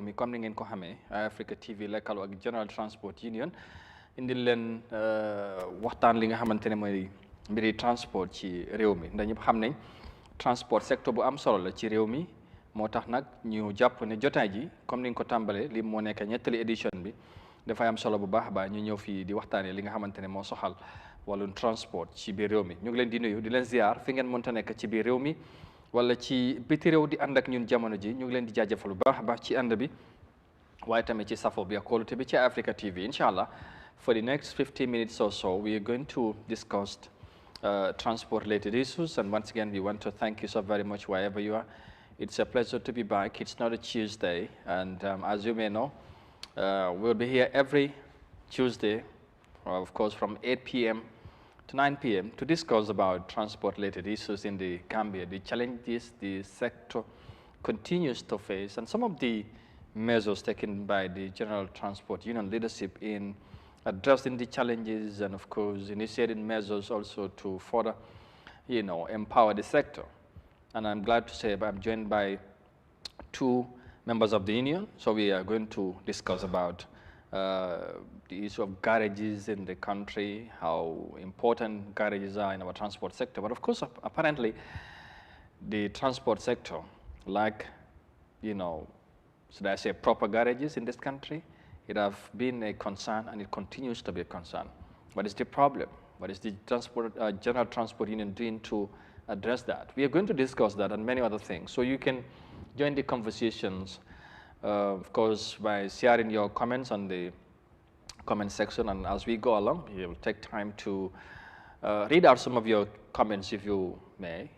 mi comme ni ngeen ko xamee Eyeafrica TV lekkaloo ak General Transport Union indil leen waxtaan li nga xamante ne mooy mbiri transport ci réew mi ndax ñëpp xam nañ transport secteur bu am solo la ci réew mi moo tax nag ñu jàpp ne jotaay ji comme ni nga ko tàmbalee li moo nekk ñettali édition bi dafay am solo bu baax a baax ñu ñëw fii di waxtaanee li nga xamante ne moo soxal wàllum transport ci biir réew mi ñu ngi leen di nuyu di leen ziar fi ngeen mënta nekk ci biir réew mi wala ci biti réew di ànd ak ñun jamono ji ñu ngi leen di jaajëfal bu baax a baax ci ànd bi waaye tamit ci safo bi ak kóolute bi ci Africa TV incha allah for the next 50 minutes or so we are going to discuss transport related issues, and once again we want to thank you so very much wherever you are. It's a pleasure to be back. It's not a Tuesday, and as you may know, we'll be here every Tuesday, of course, from 8 p.m. to 9 p.m. to discuss about transport-related issues in the Gambia, the challenges the sector continues to face, and some of the measures taken by the General Transport Union leadership in addressing the challenges and, of course, initiating measures also to further, empower the sector. And I'm glad to say I'm joined by two members of the union. So we are going to discuss about the issue of garages in the country, how important garages are in our transport sector. But of course, apparently, the transport sector, like, should I say proper garages in this country, it has been a concern and it continues to be a concern. What is the problem? What is the General Transport Union doing to address that? We are going to discuss that and many other things. So you can join the conversations, of course, by sharing your comments on the comment section. And as we go along, we will take time to read out some of your comments if you may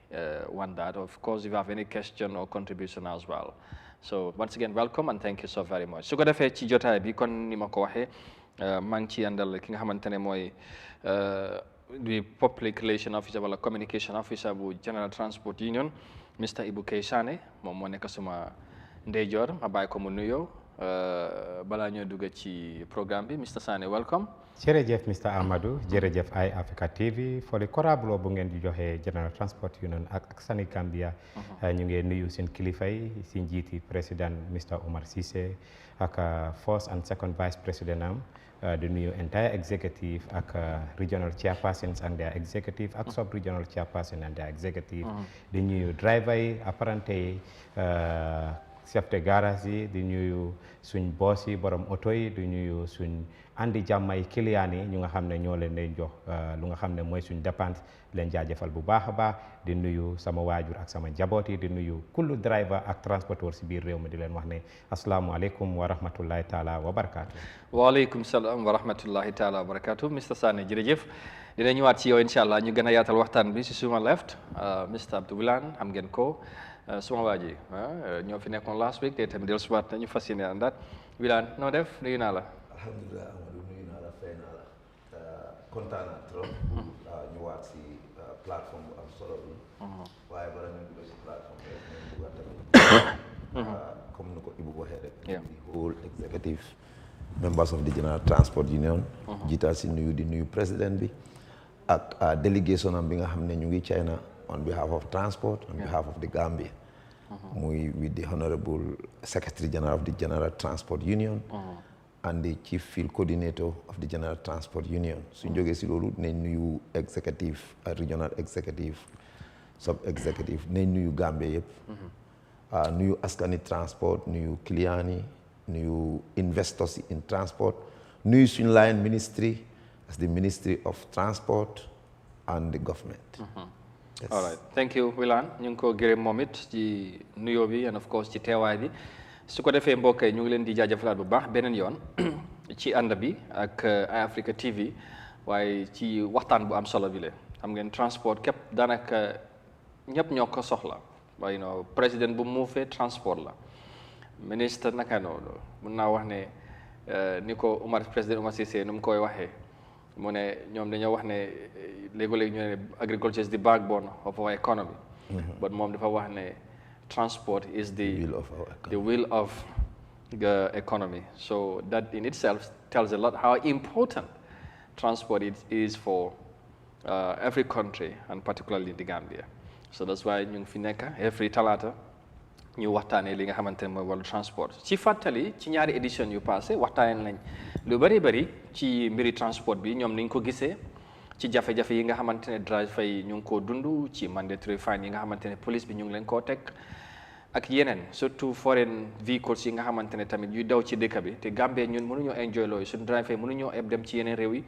want that. Of course, if you have any question or contribution as well. So once again, welcome and thank you so very much. su ko defee ci jotaay bi kon ni ma ko waxee maa ngi ci àndal ki nga xamante ne mooy di public relation officer wala communication officer bu General Transport Union Mr. Ibu Keisane moom moo nekk suma ndeyjoor ma bàyyi ko mu nuyoo balaa ñoo dugg ci programme bi Mr. Sane welcome. jërëjëf Mr. Amadou jërëjëf Eyeafrica TV for the korabulo bu ngeen di joxe General Transport Union ak Sani Gambia ñu ngi nuyu seen kilifa yi si njiiti président Mr. Omar Cissé ak first and second vice président am di nuyu entire executive ak regional chairpersons and their executive ak sub regional chairperson and their executive di nuyu driver yi apprenti yi chef de garage yi di nuyu suñ boss yi borom oto yi di nuyu suñ andi jàmmay client yi ñu nga xam ne ñoo leen di jox lu nga xam ne mooy suñ dépense leen jaajëfal bu baax a baax di nuyu sama waajur ak sama njaboot yi di nuyu kullu driver ak transporteur si biir réew mi di leen wax ne asalaamaaleykum wa rahmatullahi taala wa barakaatu. waaleykum salaam wa rahmatullahi taala wa barakaatu Mr. Sane jërëjëf dina ñëwaat ci yow incha allah ñu gën a yaatal waxtaan bi si suma left Mr. Abdou Wilane xam ngeen ko suma waa ji ñoo fi nekkoon last week te tamit dellusiwaat nañu fas yéene àndaat Wilane noo def nuyu naa la. alhamdulilah Amadou nuyu naa la fay naa la kontaan naa trop ñu waat si plateforme bu am solo bi waaye bala ñu dugg si plateforme bi ñu dugg tamit comme ni ko Ibou waxee rek the whole executive members of the General Transport Union jiital si nuyu di nuyu président bi ak délégation am bi nga xam ne ñu ngi China on behalf of transport on behalf of the Gambia muy with the Honorable Secretary General of the General Transport Union and the Chief Field Coordinator of the General Transport Union. suñ jógee si loolu nañ nuyu executive regional executive sub executive nañ nuyu Gambia yëpp nuyu askani transport nuyu client yi nuyu investors in transport nuyu suñ line ministry as the Ministry of Transport and the government. Yes. All right, thank you Wilane ñu ngi ko gërëm moom it ci nuyoo bi and of course ci teewaay bi su ko defee mbokk yi ñu ngi leen di jaajëfalaat bu baax beneen yoon ci ànd bi ak Eyeafrica TV waaye ci waxtaan bu am solo bi la xam ngeen transport képp daanaka ñëpp ñoo ko soxla waaye président bu mu fee transport la ministre naka noonu mun naa wax ne ni ko président Omar Cissé nu mu koy waxee mu ne ñoom dañoo wax ne léegi-léegi ñu ne agriculture is the backbone of our economy but moom dafa wax ne transport is the wheel of the economy. So that in itself tells a lot how important transport is for every country and particularly the Gambia. So that's why ñu ngi fi nekk every talaata ñu waxtaanee li nga xamante ne mooy wàllu transport ci fàttali ci ñaari édition yu passé waxtaanee nañ lu bari ci mbiri transport bi ñoom niñ ko gisee ci jafe-jafe yi nga xamante ne driver yi ñu ngi koo dund ci mandatory fine yi nga xamante ne police bi ñu ngi leen koo teg ak yeneen surtout foreign vehicles yi nga xamante ne tamit yuy daw ci dëkk bi te Gambie ñun mënuñoo enjoy loolu suñu driver yi mënuñoo eb dem ci yeneen réew yi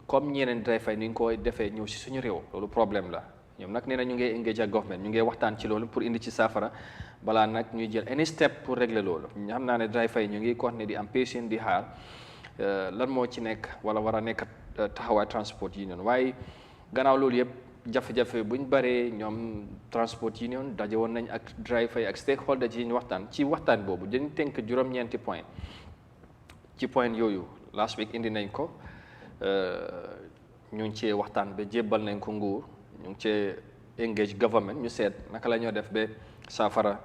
comme ñeneen driver yi ni ñu ko defee ñëw si suñu réew loolu problème la ñoom nag nee na ñu ngi engage ak government ñu ngi waxtaan ci loolu pour indi ci saafara balaa nag ñuy jël any step pour régler loolu xam naa ne driver yi ñu ngi continuer di am patient di xaar lan moo ci nekk wala war a nekk taxawaay transport union waaye gannaaw loolu yëpp jafe-jafe buñ baree ñoom transport union daje woon nañ ak driver yi ak stakeholders yi ñu waxtaan ci waxtaan boobu dañ tënk juróom-ñeenti point ci point yooyu last week indi nañ ko ñu ngi cee waxtaan ba jébbal nañ ko nguur ñu ngi cee engage government ñu seet naka la ñoo def ba saafara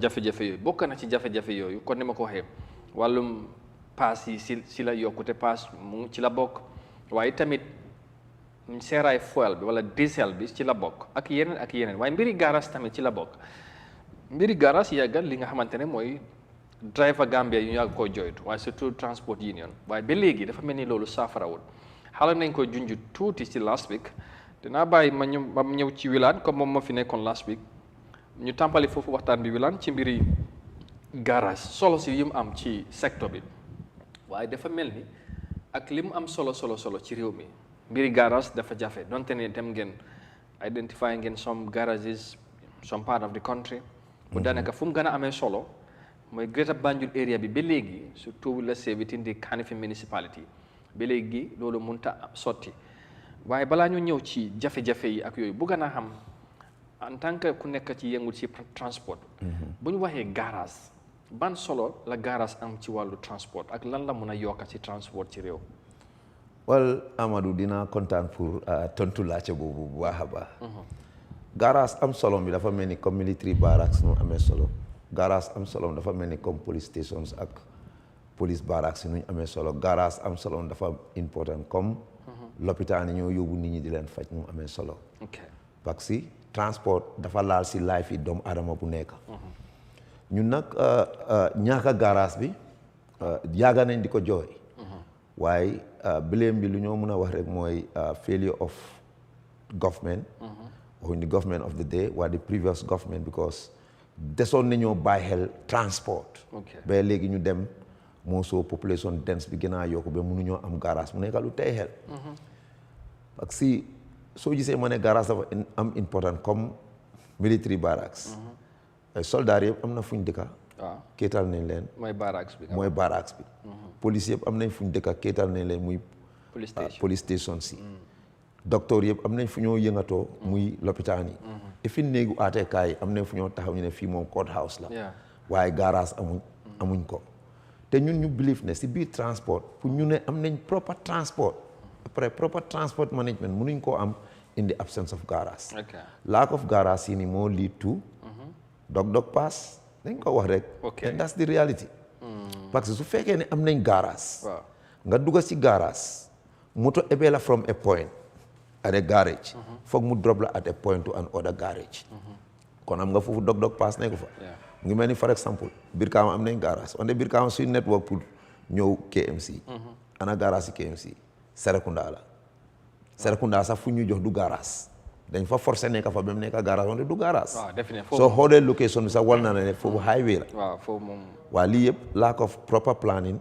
jafe-jafe yooyu bokk na ci jafe-jafe yooyu kon ni ma ko waxee wàllum paas yi si la yokkute paas mu ci la bokk waaye tamit seeraay fuel bi wala diesel bi ci la bokk ak yeneen waaye mbiri garas tamit ci la bokk mbiri garas yàggal li nga xamante ne mooy driver Gambia yu yàgg koo joytu waaye surtout transport union waaye ba léegi dafa mel ni loolu saafarawul xala nañ ko junj tuuti ci last week dinaa bàyyi ma ñëw ci Wilane comme moom ma fi nekkoon last week ñu tàmpali foofu waxtaan bi Wilane ci mbiri garage solo si yi mu am ci secteur bi waaye dafa mel ni ak li mu am solo ci réew mi mbiri garage dafa jafe donte ne dem ngeen identify ngeen some garages some part of the country bu daanaka fu mu gën a amee solo mooy Greater Banjul area bi ba léegi surtout la see within the Kanifing municipality ba léegi loolu mënta sotti waaye balaa ñu ñëw ci jafe-jafe yi ak yooyu bu gën a xam en tant que ku nekk ci yëngu ci transport bu ñu waxee garage ban solo la garage am ci wàllu transport ak lan la mun a yokka ci transport ci réew. Well Amadou dinaa kontaan pour tontu laajte boobu bu baax a baax. Garage am solo bi dafa mel ni comme military barracks nu amee solo. Garage am solo dafa mel ni comme police stations ak police barracks nu amee solo. Garage am solo dafa important comme. lopitaan yi ñoo yóbbu nit ñi di leen faj nu amee solo. parce que transport dafa laal si life yi doomu adama bu nekk. ñun nag ñaaka garage bi yàgga nañ di ko jooy waaye blame bi lu ñoo mën a wax rek mooy failure of government or the government of the day or the previous government because desoon nañoo bàyyi xel transport ba léegi ñu dem moo soo population dense bi gën a yokku ba mënuñoo am garage mu nekk lu tey xel parce que soo gisee ma ne garage dafa am important comme military barracks soldats yëpp am na fuñ dëkka kéetal nañ leen mooy barracks bi police yëpp am nañ fuñ dëkka kéetal nañ leen muy police station si docteur yëpp am nañ fu ñoo yëngatoo muy lopitaan yi et fi néegu aatekaay yi am nañ fu ñoo taxaw ñu ne fii moom court house la waaye garage amuñ ko te ñun ñu believe ne si biir transport pour ñu ne am nañ proper transport après proper transport management mënuñ koo am in the absence of garage lack of garage yi ni moo lead to dog pass dañ ko wax rek and that's the reality parce que su fekkee ne am nañ garage nga dugga si garage moto ebee la from a point at a garage foog mu drop la at a point to an other garage kon am nga foofu dog pass nekku fa mu ngi mel ni for exemple Brikama am nañ garage wante Brikama suy network pour ñëw KMC ana garage si KMC Serekunda la Serekunda sax fu ñu jox du garage dañ fa forcé nekk fa ba mu nekk garage wante du garage soo xoolee location bi sax wal na ne foofu highway la waaw lii yëpp lack of proper planning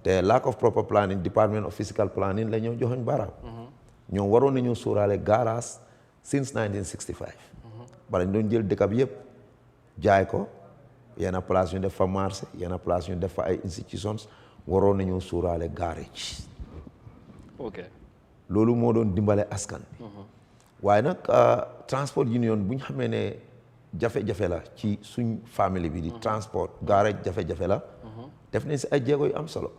te lack of proper planning Department of Physical Planning la ñoo joxoñ baaraam ñoom waroon nañu sóoraale garage since 1965 bala ñu doon jël dëkk bi yëpp jaay ko yenn place ñu def fa marché yenn place ñu def fa ay institutions waroon nañu sóoraale garage loolu moo doon dimbale askan bi waaye nag transport union bu ñu xamee ne jafe-jafe la ci suñ famille bi di transport garage jafe-jafe la def nañ si ay jéego yu am solo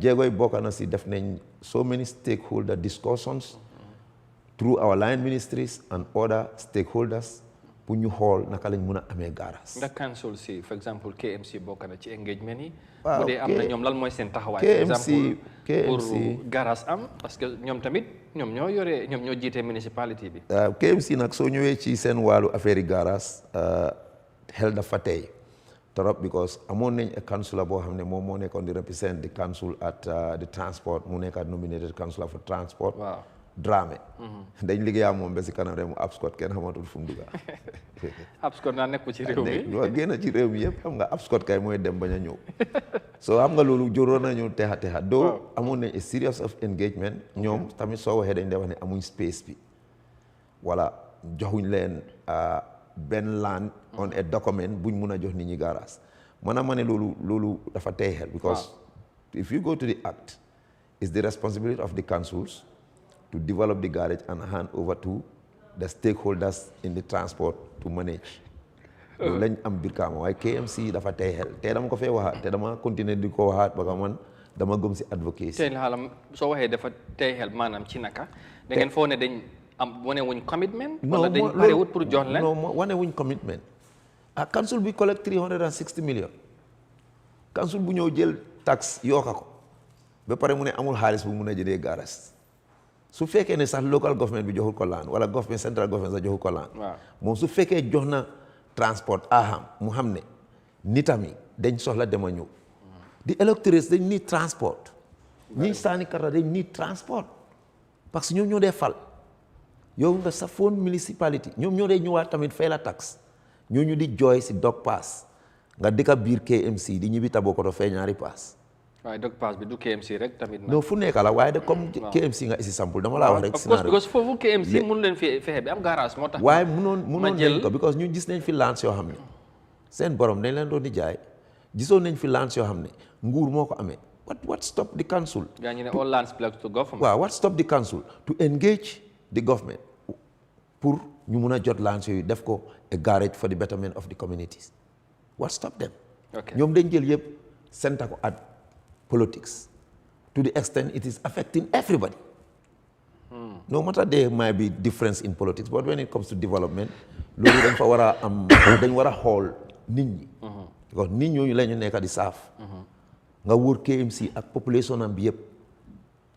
jéego yi bokk na si def nañ so many stakeholder discussions through our line ministries and other stakeholders pour ñu xool naka lañ mën a amee garage. ndax council si for exemple KMC bokk na ci engagement yi. waaw bu dee am na ñoom lan mooy seen taxawaay. KMC pour garage am parce que ñoom tamit ñoom ñoo jiite municipality bi. KMC nag soo ñëwee ci seen wàllu affaire yi garage xel dafa tey trop because amoon nañ a councillor boo xam ne moom moo nekkoon di represent the council at the transport mu nekk nominated councillor for transport. waaw Dramé. dañ liggéeyaa moom ba si kanam rek mu abscot kenn xamatul fu mu dugga. abscot naa nekku ci réew mi. waaw génn ci réew mi yëpp xam nga abscot kay mooy dem bañ a ñëw. so xam nga loolu joroon nañu texa doo amoon nañ a series of engagement ñoom tamit soo waxee dañ de wax ne amuñ space bi wala joxuñ leen benn land on a document buñ mun a jox nit ñi garage maanaam ma ne loolu dafa tey xel because if you go to the act it's the responsibility of the councils to develop the garage and hand over to the stakeholders in the transport to manage loolu lañ am Brikama waaye KMC dafa tey xel te dama ko fee waxaat te dama continuer di ko waxaat parce que man dama gëm si advocacy. tey xaalam soo waxee dafa tey xel maanaam ci naka da ngeen foo ne dañ am wane wuñ commitment. wala dañ pare wut pour jox leen. non wane wuñ commitment council bi collect 360 millions council bu ñëw jël taxe yokka ko ba pare mu ne amul xaalis bu mun a jëndee garas su fekkee ne sax local government bi joxul ko laan wala government central government sax joxul ko laan moom su fekkee jox na transport aham mu xam ne nitami dañ soxla dem a ñëw di electeurs dañ need transport ñi saani karta dañ need transport parce que ñoom ñoo dee fal yow nga sa phone municipality ñoom ñoo dee ñëwaat tamit fay la taxe ñooñu di jooy si dog pass nga dëkka biir KMC di ñibbi Tabokoto fay ñaari pass. waaye dog pass bi du KMC rek tamit. non fu nekk la waaye de comme KMC nga isi sample dama laa wax rek. scénario because foofu KMC mënu leen fexe bi am garage moo tax. waaye mënoon nañ ko because ñun gis nañ fi lands yoo xam ne seen borom dañ leen doon di jaay gisoon nañ fi lands yoo xam ne nguur moo ko amee what stop the council. gaa ñu ne all lands belong to government. waaw what stop the council to engage the government pour ñu mun a jot lands yooyu def ko a garage for the betterment of the communities what stop them. ñoom dañ jël yëpp senta ko at politics to the extent it is affecting everybody. No matter there might be difference in politics but when it comes to development loolu dañ fa war a am dañ war a xool nit ñi. because nit ñooñu la ñu nekk di saaf. nga wóor KMC ak population am bi yëpp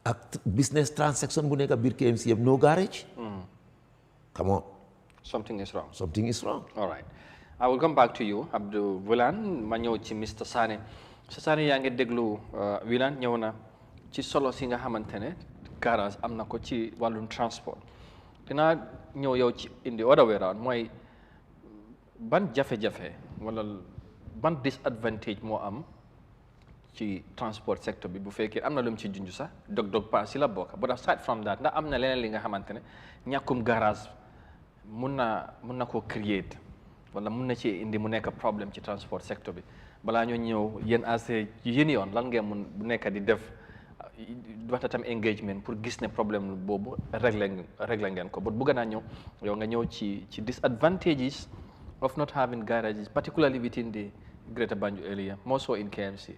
ak business transaction bu nekk biir KMC yëpp no garage. Come on. Something is wrong. Something is wrong. All right. I will come back to you, Abdou Wilane. Ma ñëw ci Mr. Sané. Mr. Sané yaa ngi déglu Wilane ñëw na ci solo si nga xamante ne garage am na ko ci wàllum transport. Dinaa ñëw yow ci in the other way around mooy ban jafe-jafe wala ban disadvantage moo am ci transport sector bi bu fekkee am na lu mu ci junj sax dog pass si la bokk but aside from that ndax am na leneen li nga xamante ne ñàkkum garage mun na koo create wala mun na ci indi mu nekk problème ci transport sector bi balaa ñoo ñëw yéen as yéen yoon lan ngeen mun bu nekk di def waxta tam engagement pour gis ne problème boobu réglé ngeen ko but bëgg naa ñëw yow nga ñëw ci disadvantages of not having garages particularly within the Greater Banjul area more so in KMC.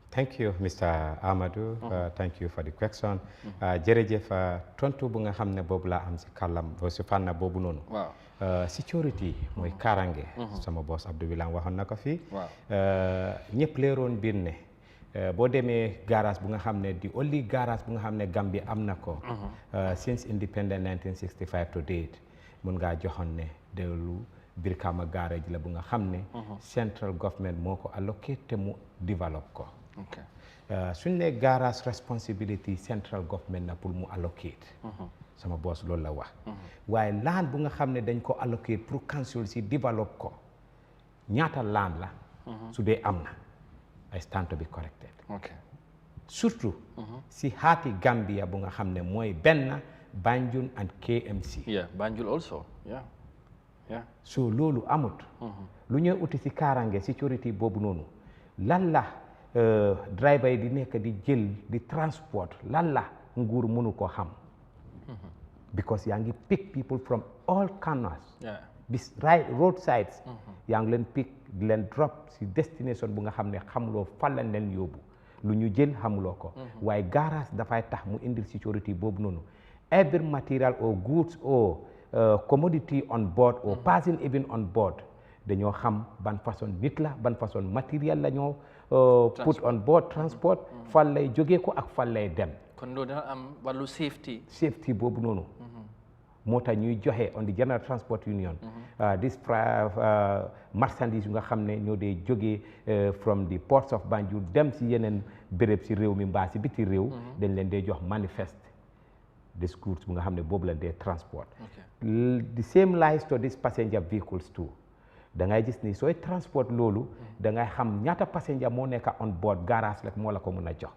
Thank you, Mr. Amadou. Thank you for the question. Jërëjëf tontu bu nga xam ne boobu laa am si kàllam si fànn boobu noonu. waaw security mooy kaaraange. sama boss Abdou Wilane waxoon na ko fii. waaw ñëpp leeroon biir ne boo demee garage bu nga xam ne di only garage bu nga xam ne Gambia am na ko. since independent 1965 to date mun ngaa joxoon ne dellu Brikama garage la bu nga xam ne. central government moo ko allocate te mu develop ko. suñ ne garage responsibility central government na pour mu allocate sama boss loolu la wax waaye land bu nga xam ne dañ ko allocate pour council si develop ko ñaata land la su dee am na I stand to be corrected surtout si haati Gambia bu nga xam ne mooy benn Banjul and KMC Banjul also so loolu amut lu ñuy uti si kaaraange sécurité boobu noonu lan la driver yi di nekk di jël di transport lan la nguur mënu ko xam because yaa ngi pick people from all corners bis road sides yaa ngi leen pick di leen drop si destination bu nga xam ne xamuloo fan lañ leen yóbbu lu ñu jël xamuloo ko waaye garage dafay tax mu indil sécurité boobu noonu every material or goods or commodity on board or passing even on board dañoo xam ban façon nit la ban façon matériel la ñoo put on board transport fan lay jógee ko ak fan lay dem kon loolu dina am wàllu safety boobu noonu moo tax ñuy joxe on the General Transport Union this marchandise yu nga xam ne ñoo dee jógee from the ports of Banjul dem si yeneen béréb si réew mi mbaa si biti réew dañ leen dee jox manifeste this goods bu nga xam ne boobu la dee transport the same lies to these passenger vehicles too da ngay gis ni sooy transport loolu da ngay xam ñaata passenger moo nekk on board garage rek moo la ko mën a jox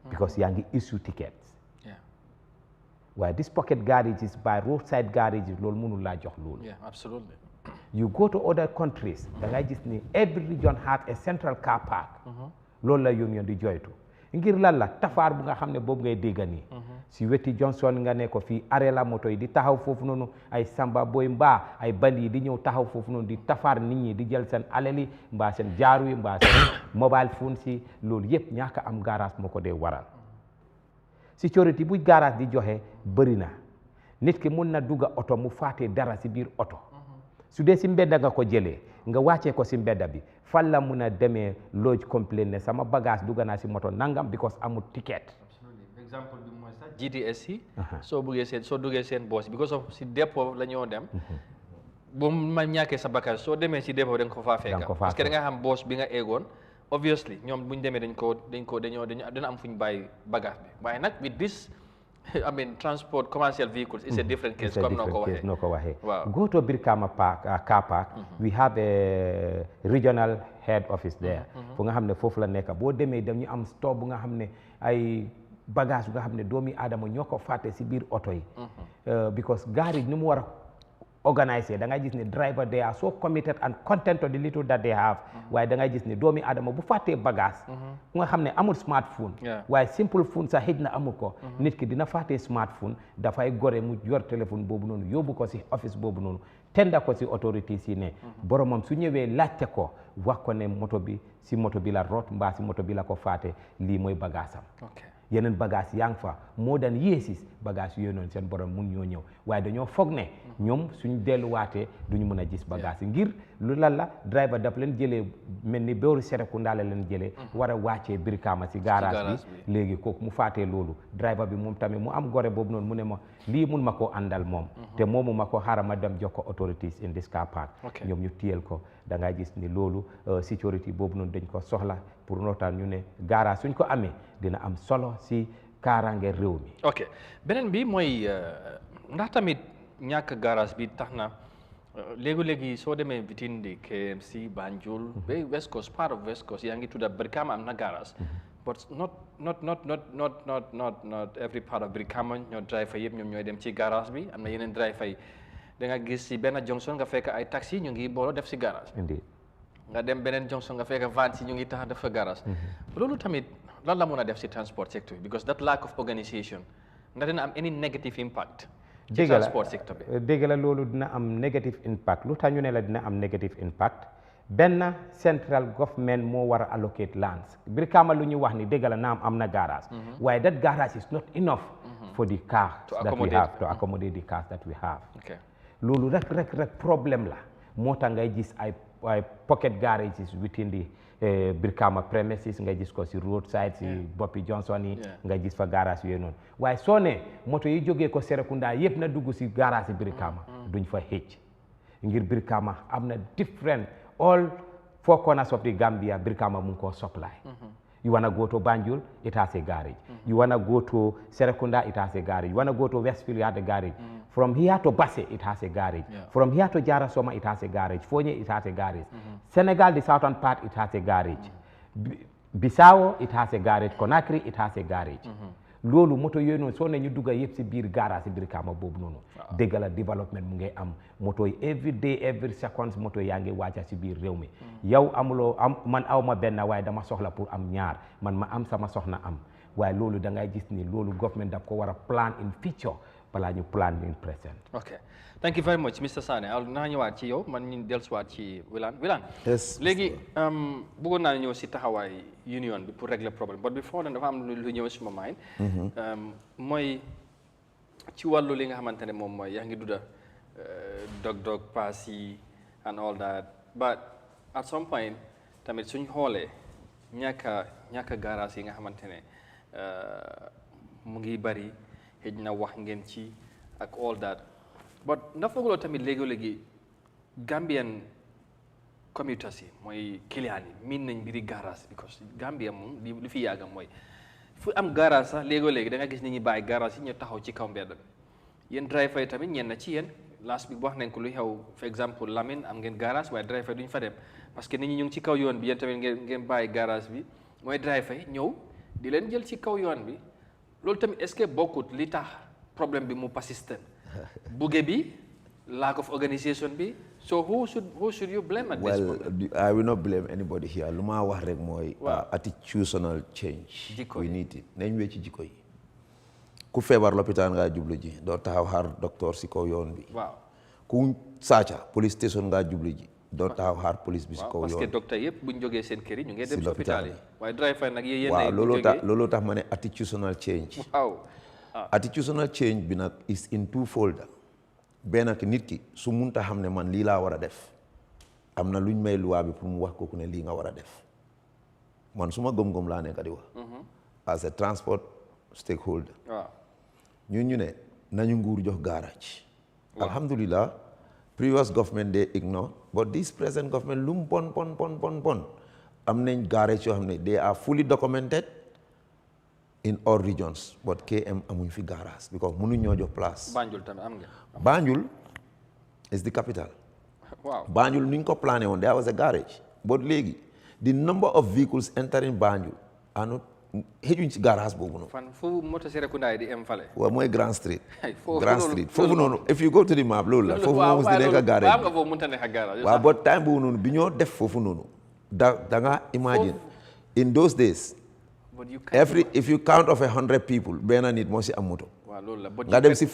because yaa ngi issue tickets waaye this pocket garages by roadside garages loolu mënul laa jox loolu absolutely you go to other countries da ngay gis ni every region has a central car park loolu la union di joytu ngir lan la tafaar bu nga xam ne boobu ngay dégga nii si weti Johnson nga ne ko fii arrêt la moto yi di taxaw foofu noonu ay samba boy mbaa ay bandi yi di ñëw taxaw foofu noonu di tafaar nit ñi di jël seen alali mbaa seen jaaru yi mbaa seen mobile phone si loolu yëpp ñaaka am garage moo ko dee waral sécurité bu garage di joxe bëri na nit ki mun na dugga oto mu faatee dara si biir oto su dee si mbedda nga ko jëlee nga wàccee ko si mbedda bi fan la mun a demee lodge complain ne sama bagage dugga naa si moto nangam because amul ticket. Exemple bi mooy sax GTS yi soo duggee seen boss because of si dépôt la ñoo dem bu ma ñàkkee sa bagage soo demee si dépôt da nga ko faa fekka parce que da nga xam boss bi nga eegoon obviously ñoom buñ demee dina am fu ñu bàyyi bagage bi waaye nag with this I mean transport commercial vehicles is a different case comme noo ko waxee waaw go to Brikama car park we have a regional head office there fu nga xam ne foofu la nekk boo demee dañu am store bu nga xam ne ay bagage bu nga xam ne doomi aadama ñoo ko fàtte si biir oto yi because garage ni mu war a organiser da ngay gis ne driver they are so committed and content to the little that they have waaye da ngay gis ne doomi aadama bu fàttee bagage ku nga xam ne amul smartphone waaye simple phone sax xëj na amul ko nit ki dina fàttee smartphone dafay gore mu yor téléphone boobu noonu yóbbu ko si office boobu noonu tenda ko si autorité si ne boromam su ñëwee laajte ko wax ko ne moto bi la rot mbaa si moto bi la ko fàtte lii mooy bagage am yeneen bagage yaa ngi fa moo daan yéesis bagage yooyu noonu seen borom mun ñoo ñëw waaye dañoo foog ne ñoom suñ delluwaatee duñu mën a gis bagage yi ngir lu lan la driver daf leen jëlee mel ni Boori Serekunda la leen jëlee war a wàccee Brikama si garage bi léegi kooku mu faatee loolu driver bi moom tamit mu am gore boobu noonu mu ne ma lii mun ma koo àndal moom te moomu ma ko xaaral ma dem jox ko authorities in this car park ñoom ñu téyel ko da ngay gis ni loolu sécurité boobu noonu dañ ko soxla pour nootaan ñu ne garage suñ ko amee dina am solo si kaaraange réew mi. ok beneen bi mooy ndax tamit ñàkk garage bi tax na léegi soo demee within the KMC Banjul ba West Coast part of West Coast yaa ngi tudda Brikama am na garage but not every part of Brikama ñoo driver yëpp ñoom ñooy dem ci garage bi am na yeneen driver yi da nga gis si benn junction nga fekk ay taxi ñu ngi booloo def si garage nga dem beneen junction nga fekk van si ñu ngi tax def fa garage loolu tamit lan la mun a def si transport sector bi because that lack of organisation ndax dina am any negative impact ci transport sector bi dégg la loolu dina am negative impact lu tax ñu ne la dina am negative impact benn central government moo war a allocate lands Brikama lu ñu wax ni dégg la naam am na garage waaye that garage is not enough for the cars that we have to accommodate the cars that we have loolu rek problème la moo tax ngay gis ay pocket garages within the Brikama premises nga gis ko si roadside si boppi Johnson yi nga gis fa garage yooyu noonu waaye soo ne moto yi jógee ko Serekunda yëpp na dugg si garage yi Brikama duñ fa xëcc ngir Brikama am na different all four corners of the Gambia Brikama mu ngi koo supply you wanna go to Banjul it has a garage you wanna go to Serekunda it has a garage you wanna go to Westfield it has a garage from here to Basse it has a garage from here to Jarasoma it has a garage Fonye it has a garage Senegal the southern part it has a garage Bissau it has a garage Conakry it has a garage loolu moto yooyu noonu soo ne ñu dugga yëpp si biir garage si Brikama boobu noonu dégg la développement mu ngay am moto yi every day every seconds moto yaa ngi wàcca si biir réew mi yow man aw ma benn waaye dama soxla pour am ñaar man ma am sama soxna am waaye loolu da ngay gis ni loolu government daf ko war a plan in future balaa ñu plan in present. ok thank you very much Mr Sanneh naa ñëwaat ci yow man ñu dellusiwaat ci Wilane léegi bëggoon naa ñëw si taxawaay union bi pour régler problème but before then dafa am lu ñëw suma mind mooy ci wàllu li nga xamante ne moom mooy yaa ngi dudda dog pass yi and all that but at some point tamit suñ xoolee ñàkka garage yi nga xamante ne mu ngi bari xëj na wax ngeen ci ak all that but ndax fooguloo tamit léegi Gambian commuters yi mooy client yi miin nañ mbiri garage because Gambia moom li fi yàgga mooy fu am garage sax léegi da nga gis nit ñi bàyyi garage yi ñu taxaw ci kaw mbedd bi yéen driver yi tamit ñenn ci yéen last bi wax nañ ko lu xew for exemple Lamine am ngeen garage waaye driver duñ fa dem parce que nit ñi ñu ngi ci kaw yoon bi yéen tamit ngeen bàyyi garage bi mooy driver yi ñëw di leen jël ci kaw yoon bi loolu tamit est-ce que bokkut li tax problème bi mu persistent buge bi lack of organisation bi so who should you blame at this moment? I will not blame anybody here lu ma wax rek mooy attitudinal change we need it nañ wecci jikko yi ku feebar lopitaan ngaa jublu ji doo taxaw xaar docteur si kaw yoon bi ku saaca police station ngaa jublu ji doo taxaw xaar police bi si kaw yoon parce que docteur yëpp buñ jógee seen kër yi ñu ngi dem si hôpital yi waaye driver nag yéen waaw looloo tax ma ne attitudinal change attitudinal change bi nag is in twofold benn ak nit ki su munta xam ne man lii laa war a def am na luñ may luwaa bi pour mu wax kooku ne lii nga war a def man su ma gëm-gëm laa nekk di wax as a transport stakeholder ñu ne nañu nguur jox garage alhamdulillah previous government they ignore but this present government lu mu bon am nañ garage yoo xam ne they are fully documented in all regions but KM amuñ fi garage because mënuñ ñoo jox place. Banjul tamit am nga. Banjul is the capital. Wow. Banjul ni ñu ko plané woon there was a garage but léegi the number of vehicles entering Banjul are not xëjuñ ci garage boobu noonu. fan fu moto Serekunda yi di em fale. waaw mooy Grand Street. Grand Street foofu noonu if you go to the map loolu la. foofu moom di nekk garage waaw foofu mënta nekk garage. waaw but time boobu noonu bi ñoo def foofu noonu da nga imagine in those days. if you count of 100 people benn nit moo si am moto. nga dem si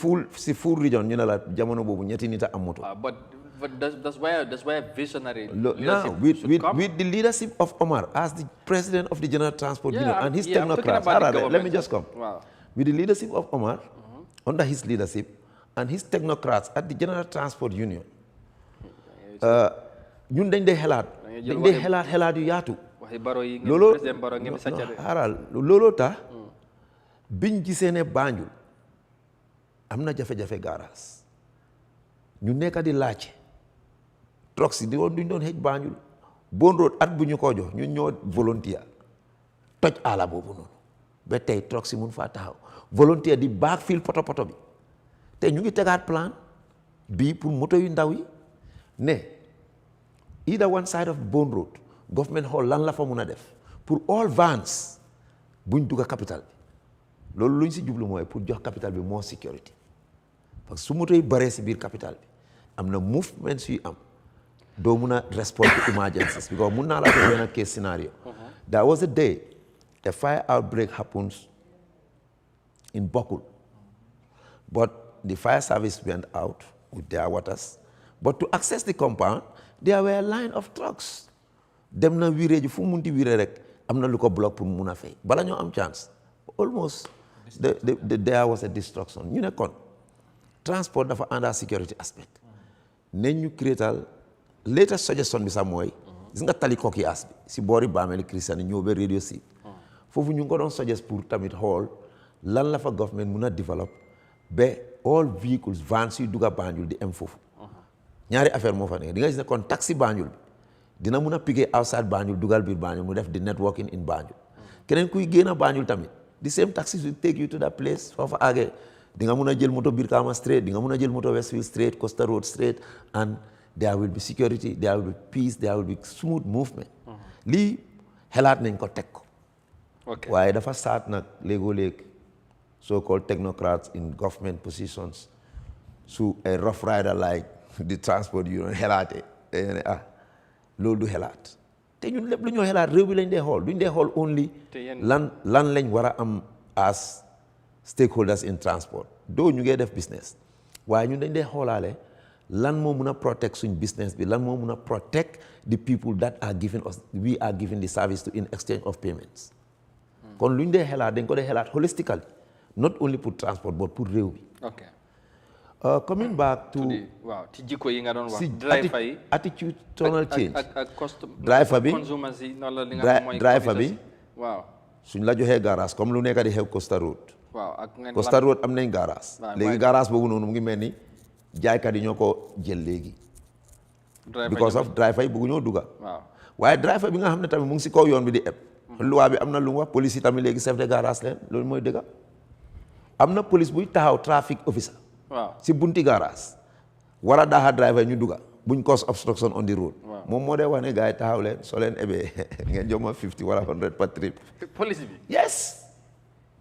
full region ñu ne la jamono boobu ñetti nit a am moto. but that's why visionary now with the leadership of Omar as the president of the General Transport Union and his technocrats. Let me just come. With the leadership of Omar under his leadership and his technocrats at the General Transport Union ñun dañ dee xelaat yu yaatu. looloo tax biñ gisee ne Banjul am na jafe-jafe garage ñu nekk di laajte trucks yi duñ doon xëj Banjul bon road at bu ñu ko jox ñun ñoo volontaire toj àll boobu noonu ba tey trucks yi mun faa taxaw volontaire di backfill poto bi te ñu ngi tegaat plan bii pour moto yu ndaw yi ne either one side of bon road government xool lan la fa mun a def pour all vans buñ dugg capital bi loolu luñ si jublu mooy pour jox capital bi more security parce que su moto yi baree si biir capital bi am na movement suy am doo mun a respond to emergencies because mun naa la def benn case scenario. There was a day a fire outbreak happens in Bokul but the fire service went out with their waters but to access the compound there were a line of trucks dem na wiiree ji fu mu munti wiiree rek am na lu ko block pour mun a fay bala ñoo am chance almost there was a destruction ñu ne kon transport dafa under security aspect ne ñu créatal latest suggestion bi sax mooy gis nga tali kooki as bi si boori baameeli Christian yi ñëw ba radio si foofu ñu ngi ko doon suggest pour tamit xool lan la fa government mun a develop ba all vehicles vans yu dugga Banjul di am foofu ñaari affaire moo fa nekk di nga gis ne kon taxi Banjul bi dina mun a piquer outside Banjul dugal biir Banjul mu def di networking in Banjul keneen kuy génn Banjul tamit the same taxis will take you to that place foofa àggee di nga mun a jël moto Brikama straight di nga mun a jël moto Westfield straight Costa Road straight and there will be security there will be peace there will be smooth movement lii xelaat nañ ko teg ko waaye dafa saat nag léegoo-léeg so called technocrats in government positions su a rough rider like the transport union xelaate loolu du xelaat te ñun lépp lu ñoo xelaat réew bi lañ dee xool duñ dee xool only lan lañ war a am as stakeholders in transport doo ñu ngee def business waaye ñun dañ dee xoolaale lan moo mun a protect suñ business bi lan moo mun a protect the people that are giving us we are giving the service to in exchange of payments kon lu ñu dee xelaat dañ ko dee xelaat holistically not only pour transport but pour réew bi coming back to waaw ci jikko yi nga doon wax driver yi attitudinal change ak driver bi consommateurs yi noonu la li nga mooy driver bi waaw suñ la joxee garage comme lu nekk di xew Costa Road waaw ak ngeen Costa Road am nañ garage léegi garage boobu noonu mu ngi mel ni jaaykat yi ñoo ko jël léegi because of driver yi bëggu ñoo dugga waaw waaye driver bi nga xam ne tamit mu ngi si kaw yoon bi di eb loi bi am na lu mu wax police yi tamit léegi chef de garage leen loolu mooy dëgga am na police buy taxaw traffic officer waaw si bunti garage war a daaxa driver ñu dugga buñ cause obstruction on the road moom moo dee wax ne gars yi taxaw leen soo leen ebee ngeen jox ma 50 wala 100 per trip police bi yes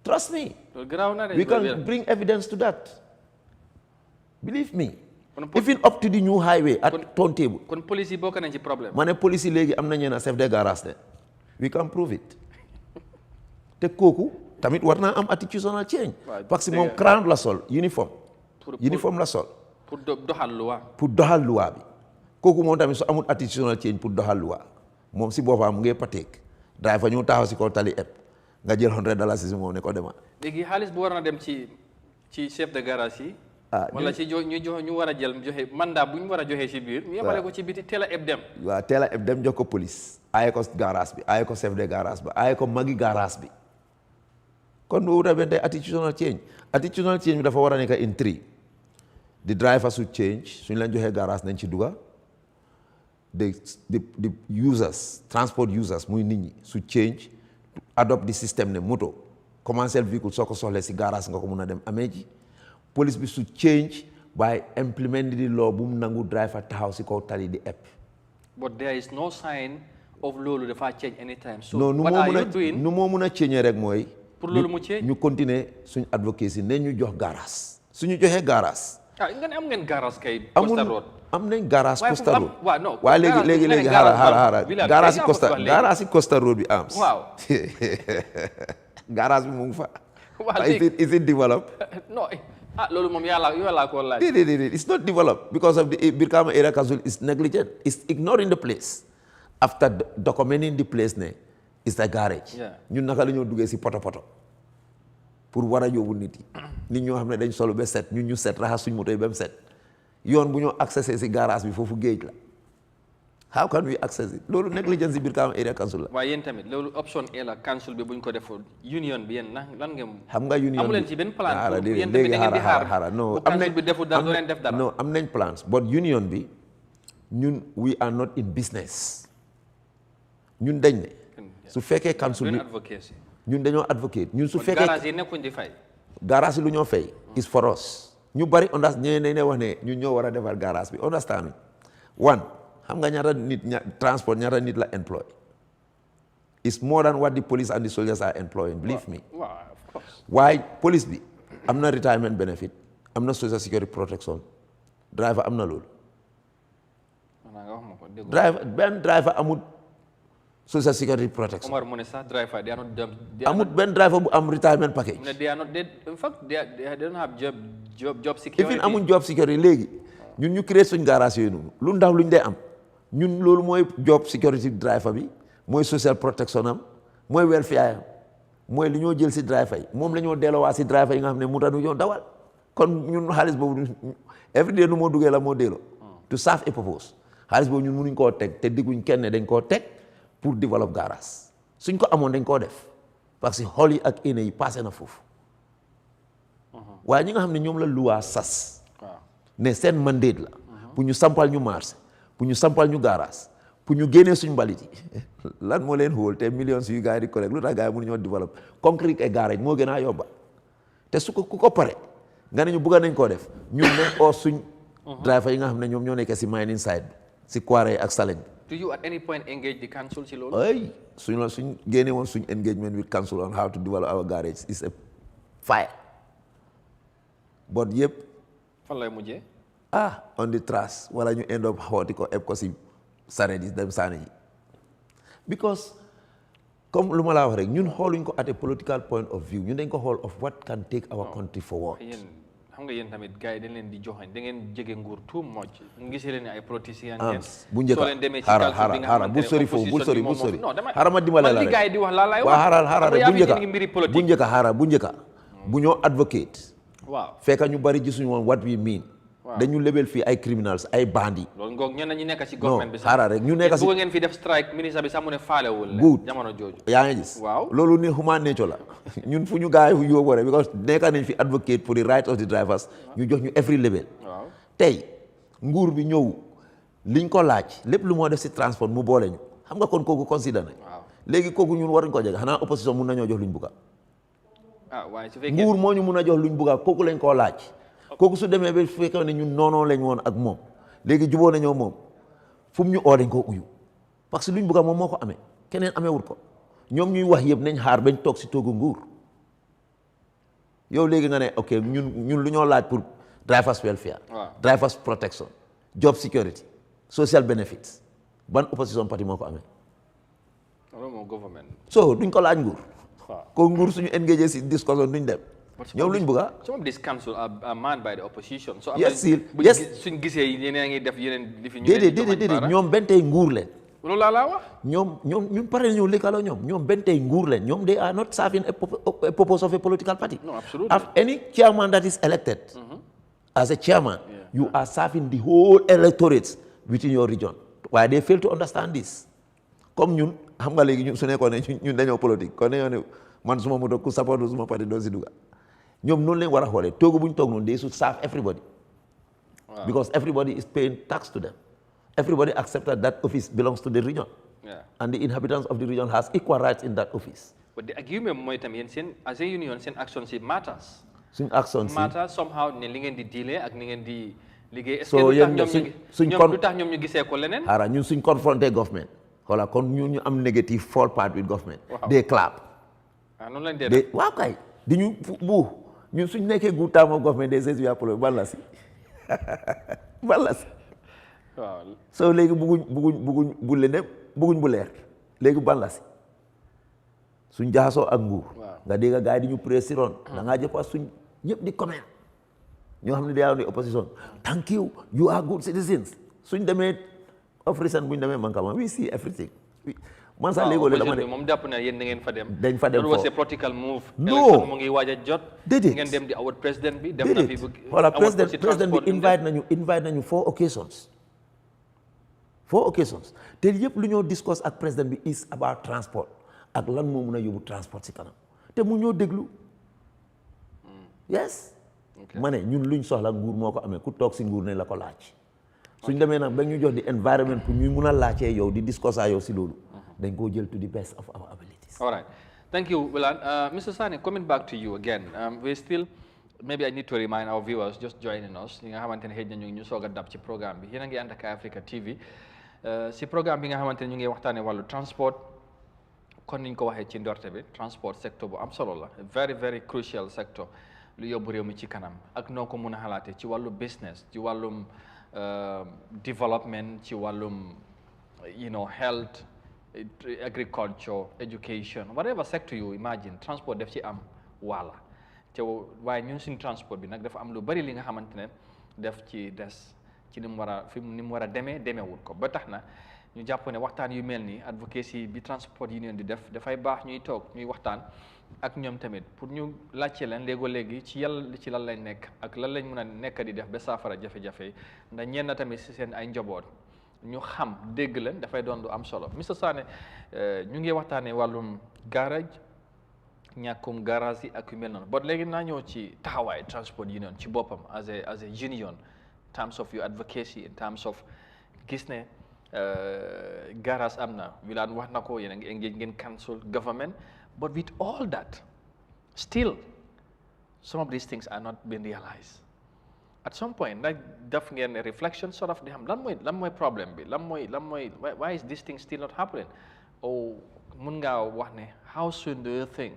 trust me we can bring evidence to that believe me even up to the new highway at turntable kon police yi bokk nañ ci problème ma ne police yi léegi am na ñeena chef de garage de we can prove it te kooku tamit war naa am attitudinal change parce que moom crown la sol uniforme la sol pour doxal loi bi kooku moom tamit su amul attitudinal change pour doxal loi moom si boppam mu ngi pateek driver ñu taxaw si kaw tali eb nga jël $100 si moom ne ko demal léegi xaalis bu war na dem ci chef de garage yi wala ci ñu war a jël joxe mandat bu ñu war a joxe ci biir ñu yemale ko ci biti teel a eb dem waaw teel a eb dem jox ko police aaye ko garage bi aaye ko chef de garage ba aaye ko magi garage bi kon boobu tamit day attitudinal change bi dafa war a nekk in 3 the driver should change suñ leen joxee garage nañ ci dugga the users transport users muy nit ñi should change to adopt the system ne moto commercial vehicle soo ko soxlee si garage nga ko mun a dem amee ji police bi should change by implement the law bu mu nangu driver taxaw si kaw tali di eb but there is no sign of loolu dafa change anytime so non nu moo mun a change rek mooy pour loolu mu change ñu continuer suñ advocacy ne ñu jox garage suñu joxee garage am ngeen garage kay Costa Road am nañ garage Costa Road waaye léegi xaaral garage yi Costa Road bi am waaw garage bi mu ngi fa is it developed no loolu moom yàlla ko laaj it's not developed because of the Brikama Area Council is negligent it's ignoring the place after documenting the place ne is the garage ñun naka la ñoo duggee si poto pour war a yóbbu nit ñoo xam ne dañ solo ba set ñun ñu set raxas suñ moto yi ba mu set yoon bu ñoo accessé si garage bi foofu géej la how can we access it loolu négligence si Brikama Area Council la waaye yéen tamit loolu option A la council bi buñ ko defoon union bi yéen lan ngeen xam nga union amu leen ci benn plan yéen tamit da ngeen di xaar non council bi deful dara doo leen def dara non am nañ plans but union bi ñun we are not in business ñun dañ ne su fekkee council bi ñun dañoo advocate ñun su fekkee garage yi nekkuñ di fay garage yi lu ñoo fay is for us ñu bari ñeneen ne wax ne ñun ñoo war a defar garage bi understand one xam nga ñaata nit transport ñaata nit la employ it's more than what the police and the soldiers are employing believe me of course waaye police bi am na retirement benefit am na social security protection driver am na loolu benn driver amul social security protection. Omar mu ne sax driver they are not amul benn driver bu am retirement package. In fact they don't have job security. even amuñ job security léegi ñun ñu créé suñ garage yooyu noonu lu ndaw luñ dee am ñun loolu mooy job security driver bi mooy social protection am mooy welfare am mooy li ñoo jël si driver yi moom la ñoo delloowaat si driver yi nga xam ne mu tanu ñoo dawal kon ñun xaalis boobu every day nu moo duggee la moo delloo. to serve a purpose xaalis boobu ñun mënuñ koo teg te digguñ kenn dañ koo teg. pour développer garage suñ ko amoon dañ koo def parce que xool yi ak ene yi passé na foofu waaye ñi nga xam ne ñoom la loi sas ne seen mandate la pour ñu sampal ñu marché pour ñu sampal ñu garage pour ñu génnee suñ mbalit yi lan moo leen xool te millions yu gars yi di collecte lu tax gars yi mënu ñoo développer concrete et garage moo gën a yomba te su ko ku ko pare nga ne ñu bëgg nañ koo def ñun nañ oo suñ driver yi nga xam ne ñoom ñoo nekkee si mining side bi si Quarry ak Saleng. Do you at any point engage the council ci loolu? ay suñ génne woon suñ engagement with council on how to develop our garage is a fire but yëpp fan lay mujjee on the trash wala ñu end up xooti ko eb ko si sareet yi dem saani yi because comme lu ma laa wax rek ñun xooluñ ko at a political point of view ñun dañ ko xool of what can take our country forward. xam nga yéen tamit gars yi dañ leen di joxañ da ngeen jege nguur too much gisee leen ay politiciens bu njëkk xaaral bu sori foofu bul sori xaaral ma dimbale la rek gars yi di wax laa lay wax xaaral bu njëkk bu ñoo advocate waaw fekk ñu bari gisuñu woon what we mean dañu lebel fii ay criminals ay bandits. loolu ngoog ñenn ñi nekk ci government bi sax xaaral rek ñu nekk si bu ngeen fi def strike ministre bi sax mu ne faalewul jamono jooju yaa ngi gis loolu ni human nature la ñun fu ñu gaay yu yóbbu rek because nekk nañ fi advocate for the rights of the drivers ñu jox ñu every level tey nguur bi ñëw liñ ko laaj lépp lu moo def si transport mu boole ñu xam nga kon kooku consider nañ léegi kooku ñun waruñ ko jege xanaa opposition mun nañoo jox luñ bugga waaye su fekkee nguur moo ñu mun a jox luñ bugga kooku lañ koo laaj kooku su demee ba fekkee ne ñun noonoo lañ woon ak moom léegi juboo nañoo moom fu mu ñu oo dañ koo uyu parce que luñ bugga moom moo ko amee keneen amee wut ko ñoom ñuy wax yëpp nañ xaar bañ toog si toogu nguur yow léegi nga ne ok ñun lu ñoo laaj pour drivers welfare drivers protection job security social benefits ban opposition party moo ko amee so duñ ko laaj nguur ko nguur suñu engagé si discussion duñ dem ñoom luñ bëgg some of these council are manned by the opposition so yes suñ gisee yeneen a ngi def yeneen li fi déedéet ñoom benn tey nguur leen loolu laa wax ñun pare ñoo lëkkaloo ñoom benn tey nguur leen ñoom they are not serving a purpose of a political party no absolutely of any chairman that is elected as a chairman you are serving the whole electorate within your region waaye they fail to understand this comme ñun xam nga léegi ñun su nekkoon ne ñun dañoo politique kon dañoo ne man suma moto ku support suma parti doo si dugga ñoom noonu leen war a xoolee toogu bu ñu toog noonu they should serve everybody because everybody is paying tax to them everybody accepted that office belongs to the region and the inhabitants of the region has equal rights in that office but the argument mooy tam yéen seen as a union seen action si matters suñ action si matters somehow ne li ngeen di dealer ak ni ngeen di liggéey est-ce so que yéen ñoom lu tax ñoom ñu gisee ko leneen xaaral ñun suñ confronté government voilà kon ñu am negative fall part with government they clap noonu lañ dee waaw kay di ñu bu ñun suñ nekkee good time of government they say we are problème ban la si waaw so léegi bugguñ bu lene bugguñ bu leer léegi ban la si suñ jaxasoo ak nguur nga dégg gars yi di ñu presiron da ngaa jëppa suñ ñëpp di comment ñoo xam ne day am di opposition thank you you are good citizens suñ demee of recent buñ demee Mankama we see everything man sax léegoo dama ne moom jàpp na yéen da ngeen fa dem dañ fa dem was a political move no mu ngi waaj a jot déedéet ngeen dem di award président bi dem na fi voilà président bi invite nañu 4 occasions te yëpp lu ñoo discuss ak président bi is about transport ak lan moo mun a yóbbu transport si kanam te mu ñoo déglu yes ma ne ñun luñ soxla nguur moo ko amee ku toog si nguur ne la ko laaj suñ demee nag ba ñu jox di environment pour ñuy mun a laajee yow di discuss yow si loolu dañ koo jël to the best of our abilities. All right. Thank you, Willan. Mr. Sane, coming back to you again, we still, maybe I need to remind our viewers just joining us, ñi nga xamante ne xëy na ñu soog a dab ci programme bi yéen a ngi ànd ak Eyeafrica TV si programme bi nga xamante ne ñu ngi waxtaanee wàllu transport kon niñ ko waxee ci ndorte bi transport sector bu am solo la very very crucial sector lu yóbbu réew mi ci kanam ak noo ko mun a xalaatee ci wàllu business ci wàllum development ci wàllum health agriculture education whatever sector you imagine transport def ci am wàlla te waaye ñun suñu transport bi nag dafa am lu bari li nga xamante ne def ci des ci ni mu war a demeewul ko ba tax na ñu jàpp ne waxtaan yu mel ni advocacy bi transport union di def dafay baax ñuy toog ñuy waxtaan ak ñoom tamit pour ñu laajte leen léegi ci lan lañ nekk ak lan lañ mën a nekk di def ba saafara jafe-jafe ndax ñenn tamit si seen ay njaboot ñu xam dégg leen dafay doon lu am solo Mr Sane ñu ngi waxtaanee wàllum garage ñàkkum garage yi ak yu mel noonu but léegi naa ñëw ci taxawaay transport union ci boppam as a union in terms of your advocacy in terms of gis ne garage am na Wilane wax na ko yéen a ngi engage ngeen council government but with all that still some of these things are not being realized at some point nag def ngeen reflection sort of di xam lan mooy problème bi why is this thing still not happening or mun ngaa wax ne how soon do you think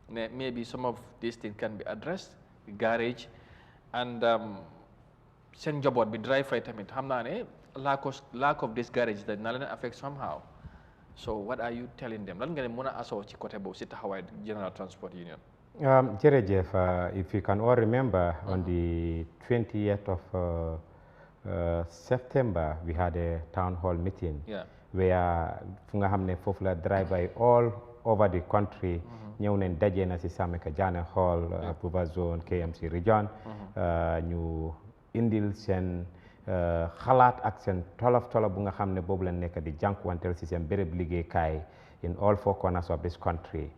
ne maybe some of these things can be addressed garage and seen njaboot bi drive tamit xam naa ne lack of this garage that na leen affect somehow so what are you telling them lan nga ne mën a asoo ci côté boobu si taxawaay General Transport Union. Jerejef, if you can all remember, on the 20th of September, we had a town hall meeting where fu nga xam ne foofu la driver all over the country ñëw nañ daje na si Sameka Jammeh Hall, Buba Zone, KMC region, ñu indil seen xalaat ak seen tolof bu nga xam ne boobu lañ nekk di jànkuwanteel si seen béréb liggéeykaay in all four corners of this country.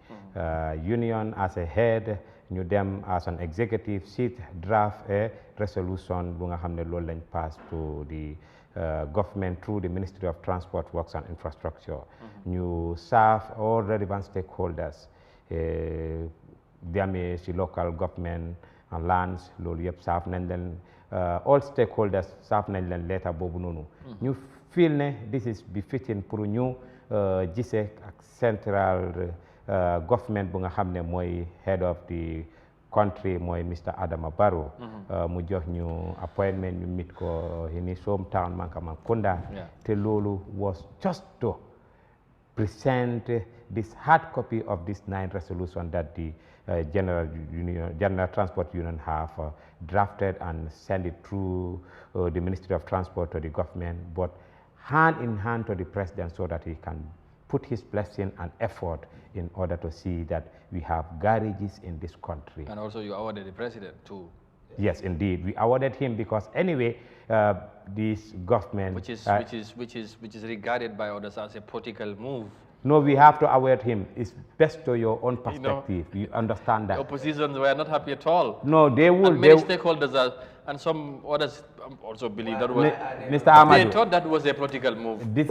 Union as a head, ñu dem as an executive seat draft a resolution bu nga xam ne loolu lañ pass to the government through the Ministry of Transport, Works and Infrastructure. ñu serve all relevant stakeholders demee si local government and lands loolu yëpp serve nañ leen all stakeholders serve nañ leen letter boobu noonu. ñu feel ne this is befitting pour ñu gisee ak central government bu nga xam ne mooy head of the country mooy Mr. Adama Barrow. mu jox ñu appointment ñu meet ko in his hometown Mankamakunda. te loolu was just to present this hard copy of this 9 resolution that the General Transport Union have drafted and send it through the Ministry of Transport to the government, but hand in hand to the president so that he can put his blessing and effort in order to see that we have garages in this country. And also you awarded the president too. Yes, indeed. We awarded him because anyway, this government... Which is regarded by others as a political move. No, we have to award him. It's best to your own perspective. You understand that. The oppositions were not happy at all. No, they will. And many stakeholders are, and some others also believe that was... Mr. Amadou, they thought that was a political move. This is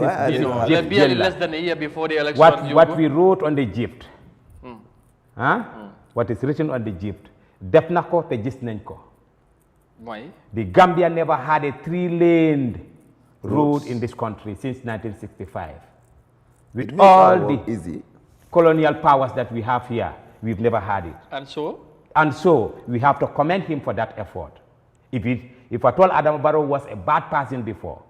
barely less than a year before the election. What we wrote on the gift, what is written on the gift, def na ko te gis nañ ko. Why? The Gambia never had a 3-laned road in this country since 1965. With all the colonial powers that we have here, we've never had it. And so? And so, we have to commend him for that effort. If at all Adam Barrow was a bad person before,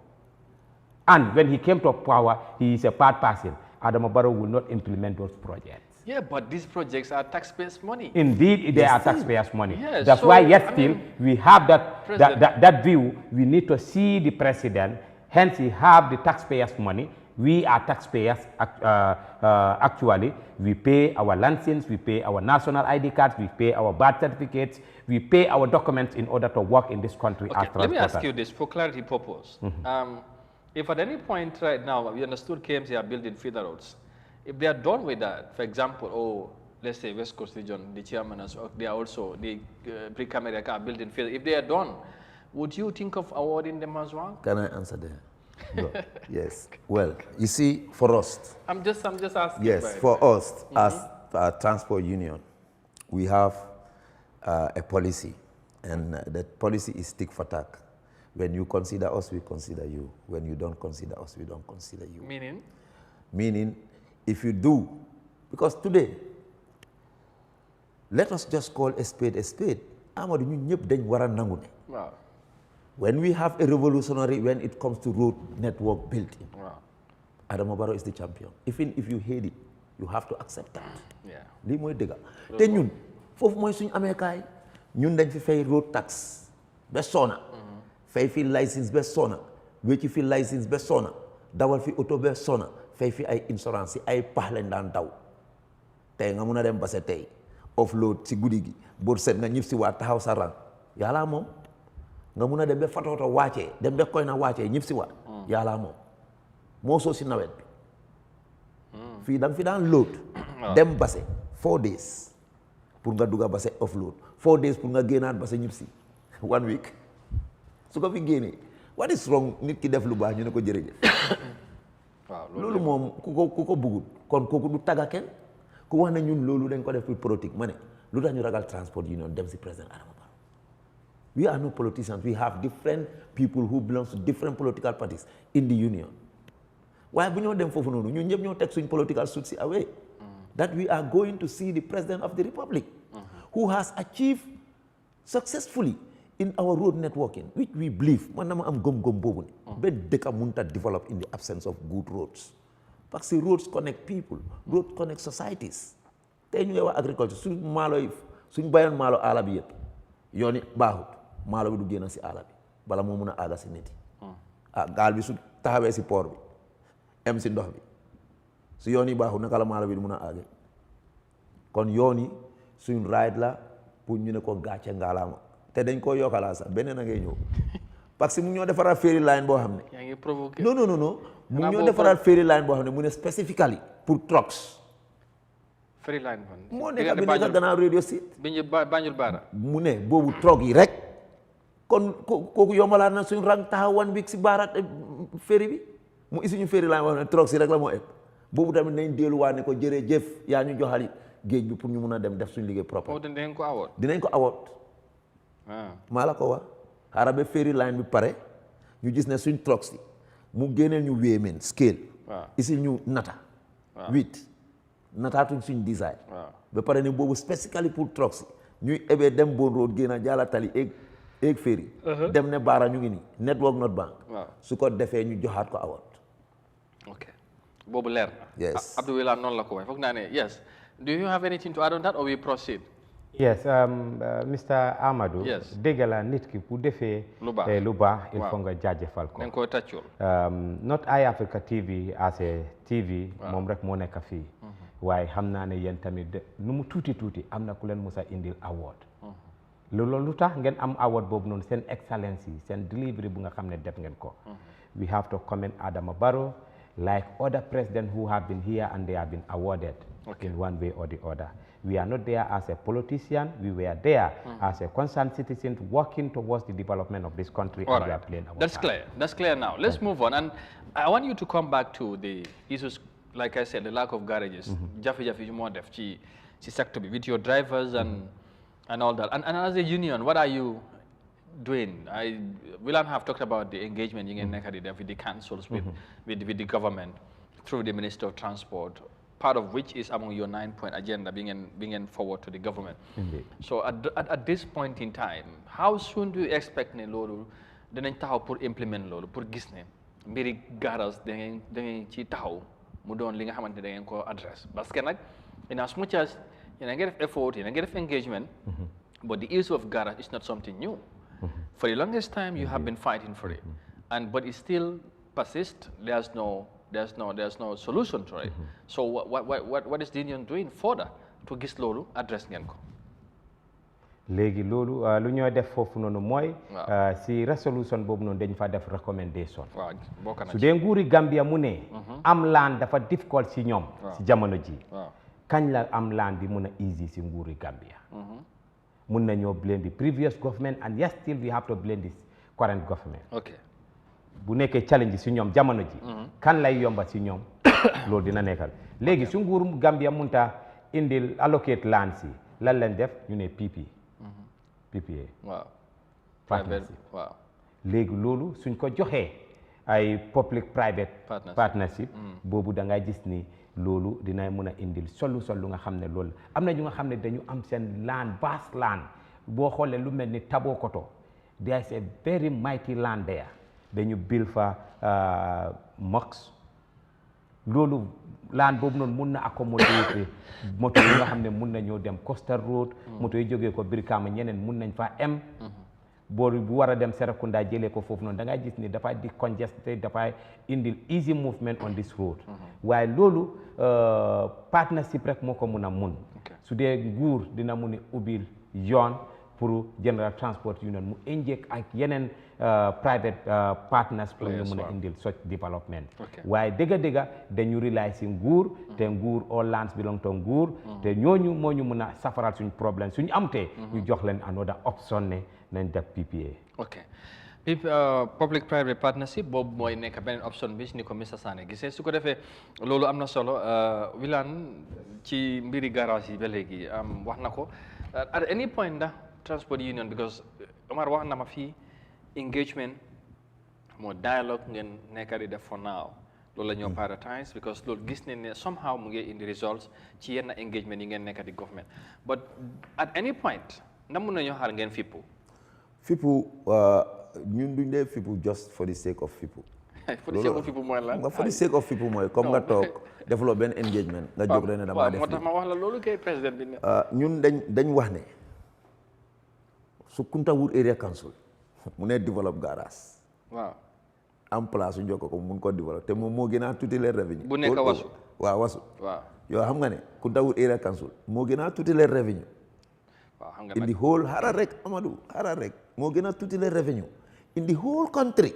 and when he came to power, he is a bad person, Adam Barrow will not implement those projects. Yeah, but these projects are taxpayers' money. Indeed, they are taxpayers' money. Yes, that's so, why, yet still, we have that view. We need to see the president, hence he have the taxpayers' money. We are taxpayers, actually. We pay our license, we pay our national ID cards, we pay our birth certificates, we pay our documents in order to work in this country as transporters. Let me ask you this for clarity purpose. If at any point right now, we understood KMC are building feeder roads, if they are done with that, for example, let's say West Coast region, the chairman, they are also, the pre-America are building feeder. If they are done, would you think of awarding them as well? Can I answer that? No. Yes. Well, you see, for us. I'm just asking. Yes, for us as a transport union, we have a policy, and that policy is tick for tack. When you consider us, we consider you. When you don't consider us, we don't consider you. Meaning? Meaning, if you do, because today, let us just call a spade a spade. Wow. When we have a revolutionary, when it comes to road network building, Adama Barrow is the champion. Even if you hate it, you have to accept that. Yeah. Lii mooy dëgg. Te ñun foofu mooy suñu amekaay ñun dañ fi fay road tax ba sona. Fay fi license ba sona. Wécci fi license ba sona. Dawal fi auto ba sona. Fay fi ay insurance ay pax lañ daan daw. Tey nga mun a dem base tey offload si guddi gi bor set nga ñib si waat taxaw sa rang yàlla moom nga mun a dem ba fatooto wàccee dem ba koy na wàccee ñib si waat yàlla moom moo soo si nawet bi fii da nga fi daan load dem base 4 days pour nga dugga base offload 4 days pour nga génnaat base ñib si 1 week su ko fi génnee what is wrong nit ki def lu baax ñu ne ko jërëjëf waaw loolu moom ku ko bëggul kon kooku du tagga kenn ku wax ne ñun loolu dañ ko def pour politique ma ne lu tax ñu ragal transport union dem si président Adama Barrow we are no politicians we have different people who belong to different political parties in the union waaye bu ñoo dem foofu noonu ñun ñëpp ñoo teg suñ political suit si away that we are going to see the president of the republic who has achieved successfully in our road networking which we believe man dama am gëm-gëm boobu ne benn dëkk mënut a develop in the absence of good roads parce que roads connect people roads connect societies tey ñu ngi wax agriculture suñ maalo yi suñ bayoon maalo aala bi yëpp yooni baaxut maalo bi du génn si aala bi bala moo mun a aaga si nit yi gaal bi su taxawee si port bi em si ndox bi su yoon yi baaxut naka la maalo bi du mun a aage kon yoon yi suñ right la pour ñu ne ko gàcce ngaalaama te dañ koo yokkalaa sax beneen a ngay ñëw parce que mu ñoo defaraat ferry line boo xam ne yaa ngi provoqué non mu ñoo defaraat ferry line boo xam ne mu ne specifically pour trucks ferry line fan moo nekk bi nekk gannaaw radio seat bi Banjul Baara mu ne boobu truck yi rek kon kooku yombalaat na suñu rang taxaw 1 week si Baara ferry bi mu isi ñu ferry line boo xam ne trucks yi rek la moo ëpp boobu tamit nañ delluwaat ne ko jërëjëf yaa ñu joxali géej bi pour ñu mun a dem def suñu liggéey propre dinañ ko awoot maa la ko wax xaaral ba ferry line bi pare ñu gis ne suñ trucks yi mu génneel ñu wéemen scale isi ñu nata nataatuñ suñ design ba pare ne boobu spécialement pour trucks yi ñuy ebee dem bon road génn a jaala tali eeg ferry dem ne Baara ñu ngi nii network not bank su ko defee ñu joxaat ko award ok boobu leer na yes Abdou Wilane noonu la ko waxee foog naa ne yes do you have anything to add on that or we proceed yes Mr Amadou dégg la nit ki bu defee lu baax il faut nga jaajëfal ko dañ koy tàccul not Eyeafrica TV as a TV moom rek moo nekk fii waaye xam naa ne yéen tamit nu mu tuuti am na ku leen musa indil award loolu lu tax ngeen am award boobu noonu seen excellence yi seen delivery bu nga xam ne def ngeen ko we have to commend Adama Barrow like other presidents who have been here and they have been awarded in one way or the other. We are not there as a politician, we were there as a concerned citizen working towards the development of this country. All and right. we are playing our That's part. clear. That's clear now. Let's move on. And I want you to come back to the issues, like I said, the lack of garages. Jafe-jafe more def ci sector bi with your drivers and all that. And as a union, what are you doing? Willan have talked about the engagement with the councils, with the government, through the Minister of Transport, part of which is among your 9-point agenda being forward to the government. Indeed. So at this point in time, how soon do you expect ne lolu dinañ taxaw pour implement lolu pour gis ne mbiri garas da ngeen ci taxaw mu doon li nga xamante da ngeen ko address parce que nag in as much as yéen a ngi def effort yéen a ngi def engagement but the issue of garage is not something new. For the longest time you have been fighting for it but it still persists. There's no solution to it. So what is the union doing further to gis lolu address ngeen ko? léegi loolu lu ñoo def foofu noonu mooy si resolution boobu noonu dañ fa def recommendation su dee nguuri Gambia mu ne am laan dafa difficult si ñoom si jamono ji kañ la am laan bi mun a easy si nguuri Gambia mun nañoo blame the previous government and yes still we have to blame this current government bu nekkee challenge si ñoom jamono ji kan lay yomba si ñoom loolu dina nekkal léegi su nguuru Gambia munta indil allocate land si lan leen def ñu ne PPA partnership léegi loolu suñ ko joxee ay public private partnership boobu da ngay gis ni loolu dina mën a indil solu lu nga xam ne loolu am na ñu nga xam ne dañu am seen land vast land boo xoolee lu mel ni Tabokoto there is a very mighty land there dañu build fa mosque loolu land boobu noonu mun na accommoder moto yi nga xam ne mun na ñëw dem Coastal Road moto yi jógee ko Brikama ñeneen mun nañ fa am boor bu war a dem Serekunda jëlee ko foofu noonu da ngay gis ni dafay di congested dafay indil easy movement on this road waaye loolu partnership rek moo ko mun a mun su dee nguur dina mun a ubbil yoon pour General Transport Union mu inject ak yeneen private partners pour ñu mun a indil such development waaye dëgga dañu rely si nguur te nguur all lands belong to nguur te ñooñu moo ñu mun a safaral suñ problème suñu amtee ñu jox leen another option ne nañ def PPA public private partnership boobu mooy nekk beneen option bi ni ko Mr Sané gisee su ko defee loolu am na solo Wilane ci mbiri garage yi ba léegi wax na ko at any point ndax Transport Union because Omar wax na ma fii engagement moo dialogue ngeen nekk di def for now loolu la ñoo prioritize because loolu gis nañ ne somehow mu ngi indi results ci yenn engagement yi ngeen nekk di government but at any point ndax mun nañoo xaar ngeen fippu ñun duñ dee fippu just for the sake of fippu for the sake of fippu mooy lan for the sake of fippu mooy comme nga toog defuloo benn engagement nga jóg rek ne damaa def moo tax ma wax la loolu kay président bi ne ñun dañ wax ne su Kuntawur area council mu ne develop garage en place su njokk ko mun ko develop te moom moo gën a tuuti leen revenu bu nekk wasu wasu yow xam nga ne Kuntawur area council moo gën a tuuti leen revenu waaw xam nga in the whole xaaral rek Amadou xaaral rek moo gën a tuuti le revenue in the whole country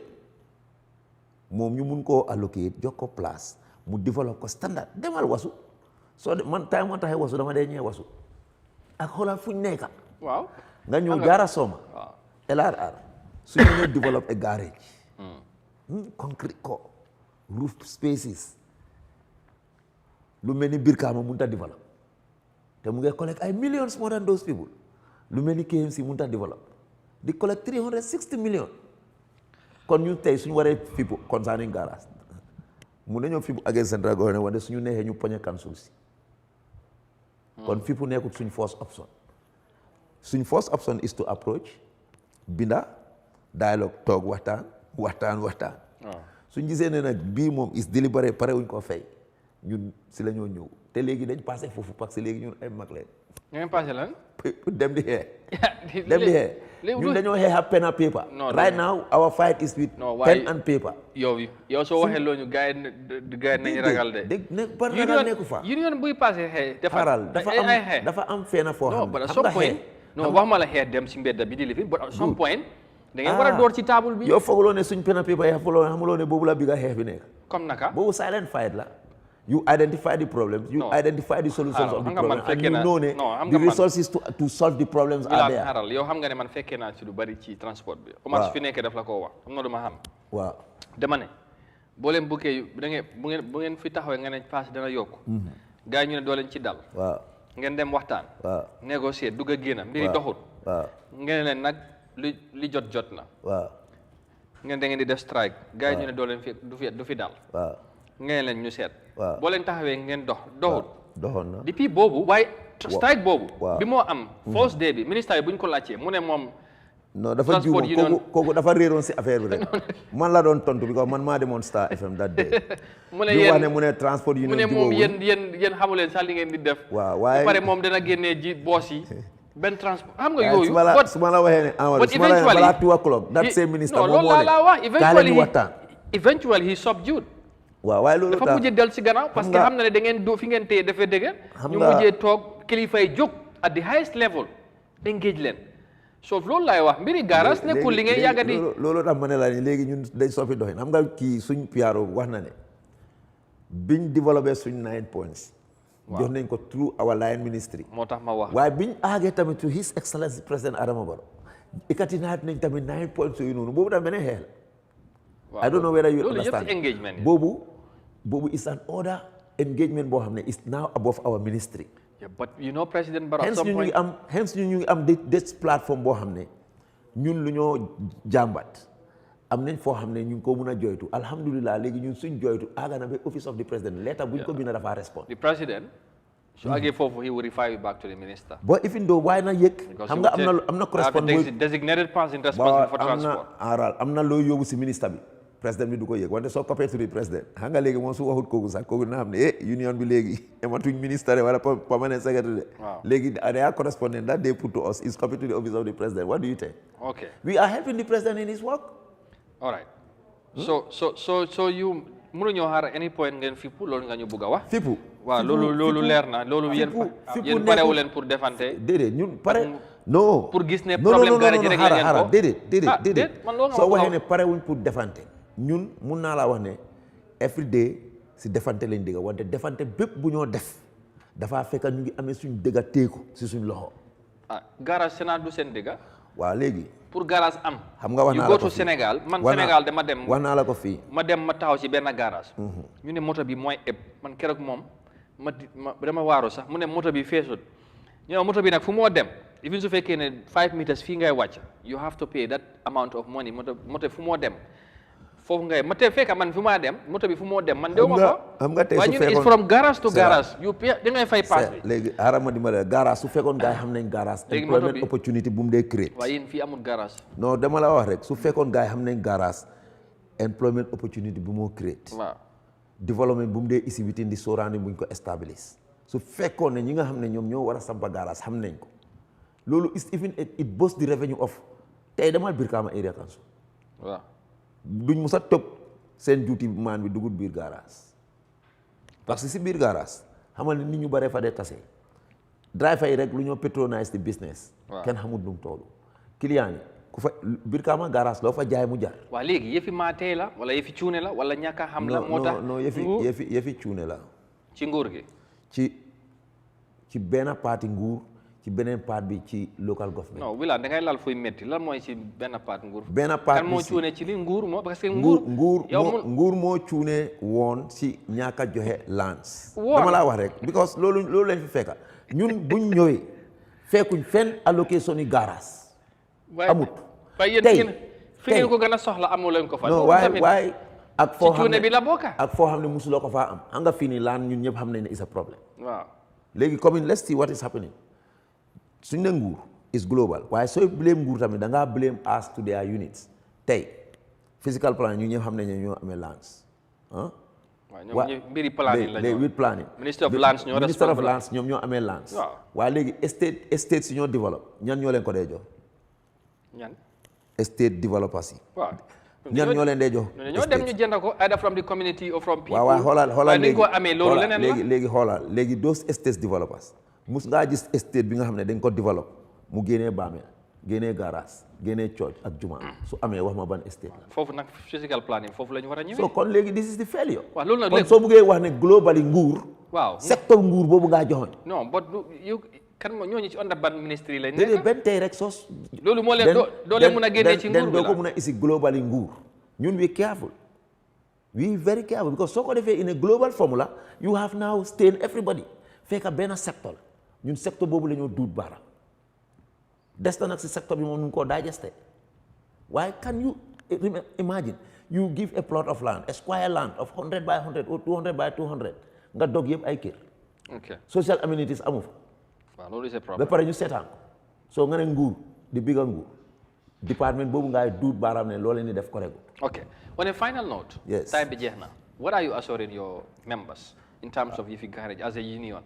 moom ñu mun koo allocate jox ko place mu develop ko standard demal wasu soo de man time man taxee wasu dama dee ñëwee wasu ak xoolal fuñ nekka waaw nga ñëw gaara Soma LRR su ñu ñëw develop a garage concrete ko roof spaces lu mel ni Brikama mënut a develop te mu ngi collect ay millions more than those people lu mel ni KMC mënut a develop di collect 360 millions kon ñu tey suñu waree fippu concerning garage mun nañoo fippu against central government wante suñu neexee ñu poñe council si kon fippu nekkul suñ first option suñ first option is to approach binda dialogue toog waxtaan suñ gisee ne nag bii moom is délibéré pare wuñ ko fay ñun si la ñoo ñëw te léegi dañ passé foofu parce que léegi ñun ay mag leen. ngeen passé lan. dem di xeex. dem di xeex ñun dañoo xeex pen and paper. right now our fight is with pen and paper. yow soo waxee loolu gars yi nañu ragal de. dégg par ragal nekku fa. union buy passé xeex. dafa am fenn foo xam ne xam nga xeex. non wax ma la xeex dem si mbedd bi di lifin but at some point da ngeen war a door ci table bi. yow fooguloo ne suñ pen and paper yi xamuloo ne boobu la bi nga xeex bi nekk. comme naka boobu silent fight la. You identify the problems, you identify the solutions of the problem, and you know the resources to solve the problems are there. yow xam nga ne man fekkee naa ci lu bari ci transport bi. Omar su fi nekkee daf la koo wax am na lu ma xam. waaw dama ne boo leen bukkee da ngeen bu ngeen fi taxawee nga ne paas dana yokk. gars yi ñu ne doo leen ci dal. waaw ngeen dem waxtaan. waaw négocier dugg a génn mbiri doxut. waaw ngeen leen nag li jot na. waaw ngeen da ngeen di def strike. gars yi ñu ne doo leen fi du fi dal. waaw ngeen leen ñu seet. boo leen taxawee ngeen doxoon na depuis boobu waaye strike boobu bi moo am first day bi ministre yi bu ñu ko laajtee mu ne moom non dafa juum kooku dafa réeroon si affaire bi rek man la doon tontu because man maa demoon Star FM that day mu ne yéen wax ne mu ne transport union mu ne moom yéen xamu leen sax li ngeen di def waaye pare moom dana génnee ji boos yi benn transport xam nga yooyu su ma la waxee ne Amadou su ma la waxee balaa 2 o'clock that same ministre loolu laa wax eventually he subdued waaw waaye loolu dafa mujjee del si gannaaw parce que xam na ne da ngeen fi ngeen téye dafay dëgg ñu mujjee toog kilifa yi jóg at the highest level engage leen so loolu laay wax mbiri garage nekkul li ngeen yàgga di loolu tax ma ne la ni léegi ñun dañ soppi doxin xam nga kii suñ PRO wax na ne biñ développé suñ 9 points jox nañ ko through our line ministry moo tax ma wax waaye biñ aagee tamit to his excellence président Adama Barrow ikati naat nañ tamit 9 points yooyu noonu boobu tam beneen xeel I don't know whether you understand. Bobu is an order engagement boo xam ne is now above our ministry. Yeah, but you know President Barrow at some point. Hence ñu ngi am this platform boo xam ne ñun lu ñoo jàmbat am nañ foo xam ne ñu ngi ko mun a joytu alhamdulilah léegi ñun suñ joytu àgg na ba office of the president letter buñ ko bind dafa respond. The president. So àggee foofu he will refer you back to the minister. But even though waaye na yëg. xam nga am na correspondent designated person responsible for transport. am na loo yóbbu si ministre bi. président bi du ko yëg wante soo coppee turi président xam nga léegi moom su waxut kooku sax kooku na xam ne union bi léegi amatuñ ministère wala permanent secretary léegi their correspondent that they put to us is copied to the office of the president. What do you think? Okay. We are helping the president in his work. All right. So you mënuñoo xaar any point ngeen fippu loolu nga ñu bëgg a wax. Fippu. waaw loolu leer na loolu yéen parewu leen pour défendre. déedéet ñun pare. non pour gis ne problème garage rek la ngeen ko déedéet soo waxee ne parewuñ pour défendre. ñun mun naa laa wax ne every day si defante lañ dégga wante defante bépp bu ñoo def dafa fekk ñu ngi amee suñ dégga téeko si suñ loxo. garage Sénégal du seen dégga. waaw léegi. pour garage am. xam nga wax naa la ko fii you go to Sénégal man Sénégal dama dem. wax naa la ko fii. ma dem ma taxaw si benn garage. ñu ne moto bi mooy ëpp man keroog moom ma dama waaru sax mu ne moto bi feesut ñu ne moto bi nag fu moo dem even su fekkee ne 5 meters fii ngay wàcc you have to pay that amount of money moto fu moo dem. foofu ngay ma te fekk man fu maa dem moto bi fu moo dem man. dew ma fa xam nga tey su fekkoon it's from garage to garage. you pay da ngay fay pass bi. léegi xaaral ma dimbale garage su fekkoon gars yi xam nañ garage. léegi moto bi employment opportunity bu mu dee créé. waaye yéen fii amul garage. non dama la wax rek su fekkoon gars yi xam nañ garage employment opportunity bu moo créé. waaw development bu mu dee isi within di surrounding buñ ko establish su fekkoon ne ñi nga xam ne ñoom ñoo war a sampa garage xam nañ ko loolu is even it boosts the revenue of tey demal Brikama area council. waaw. duñ mus a tëb seen juuti maan bi dugul biir garage parce que si biir garage xamal ne nit ñu bare fa dee tase driver yi rek lu ñoo patronize the business kenn xamul lu mu toll client yi ku fa Brikama garage loo fa jaay mu jar waa léegi yëfi maatee la wala yëfi cuune la wala ñàkk a xam la moo tax non yëfi cuune la ci nguur gi ci benn parti nguur ci beneen part bi ci local government. non Wilane da ngay lal fuy metti lan mooy ci benn part nguur. benn part kan moo cuune ci li nguur moo parce que nguur moo cuune woon si ñaaka joxe lands. dama laa wax rek because loolu lañ fi fekka ñun buñ ñëwee fekkuñ fenn allocation yi garage. amut tey fi ngeen ko gën a soxla amoo leen ko fa. non waaye ak foo xam ne bi la bokka ak foo xam ne musuloo ko faa am xam nga fii nii laan ñun ñëpp xam nañ ne is a problème. waaw léegi commune let's see what is happening. suñ ne nguur is global waaye sooy blame nguur tamit da ngaa blame us to their units tey physical plan ñu ñëpp xam nañ ne ñoo amee lands ah. waaw ñoom mbiri planning la with planning. minister of lands ñoom ñoo amee lands. waaw waaye léegi estate si ñoo develop ñan ñoo leen ko dee jox. ñan. estate developers yi. waaw ñan ñoo leen dee jox. ñoo dem ñu jënd ko either from the community or from people. waaw xoolal léegi ko amee loolu leneen la léegi xoolal léegi those estate developers. mus ngaa gis estate bi nga xam ne dañ ko développe mu génnee baameel génnee garage génnee church ak juma su amee wax ma ban estate la. foofu nag physical planning foofu la ñu war a ñëwee. so kon léegi this is the failure. waaw loolu nag kon soo buggee wax ne globally nguur. waaw secteur nguur boobu ngaa joxoon. non but yow kan ñooñu ci under ban ministry lañ nekk. déedéet benn tey rek sos. loolu moo leen doo leen mun a génnee ci nguur bi la doo ko mun a isi globally nguur ñun we careful we very careful because soo ko defee in a global formula you have now stain everybody fekk benn secteur la. ñun secteur boobu la ñoo duut baaraam des na nag si secteur bi moom ñu koo digesté waaye can you imagine you give a plot of land a square land of 100 by 100 or 200 by 200 nga dog yëpp ay kër. social amenities amu fa. waaw loolu c'est problème ba pare ñu seetaan ko soo nga ne nguur di bigga nguur département boobu ngay duut baaraam ne loolu ni def ko rek. ok on a final note. yes time bi jeex na. what are you assuring your members in terms of yi fi garage as a union.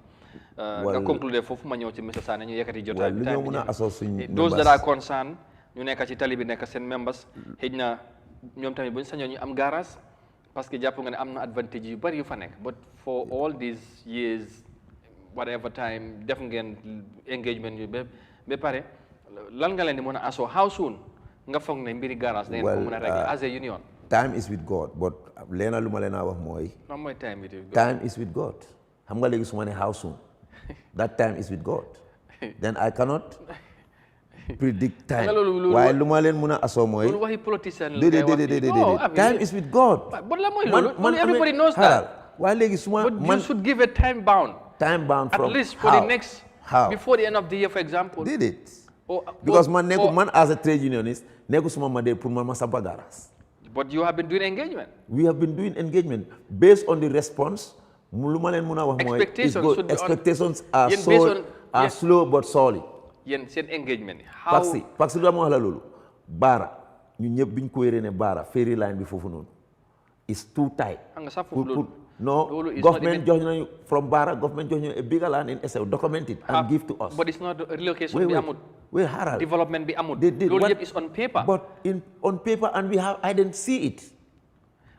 nga conclure foofu ma ñëw ci monsieur Sané ñu yëkkati jotaay bi. li ñoo mën a assure suñu those that are concerned ñu nekk ci tali bi nekk seen members xëj na ñoom tamit bu ñu sañoon ñu am garage parce que jàpp nga ne am na advantage yu bari yu fa nekk but for all these years whatever time def ngeen engagement yu ba pare lan nga leen di mën a assure how soon nga foog ne mbiri garage da ngeen ko mën a régler as a union. time is with God but leena lu ma leen a wax mooy. lan mooy time is with God. xam nga léegi su ma ne how soon that time is with God then I cannot predict time waaye lu ma leen mun a asoo mooy loolu waxi politicien la déedéet time is with God but la mooy loolu everybody knows that waaye léegi su ma you should give a time bound from at least for the next before the end of the year for example déedéet because man as a trade unionist nekku suma ma dee pour man ma sampa garas but you have been doing engagement we have been doing engagement based on the response lu ma leen mën a wax mooy expectations are slow but solid. yéen seen engagement parce que lu ma wax la loolu baara ñun ñëpp biñ ko wéree ne baara ferry line bi foofu noonu is too tight. nga sax foofu loolu non government jox nañu from baara government jox nañu a bigger land in SAO documented and give to us. but it's not relocation bi amut. wait xaaral development bi amut. loolu yëpp is on paper. but on paper and I didn't see it.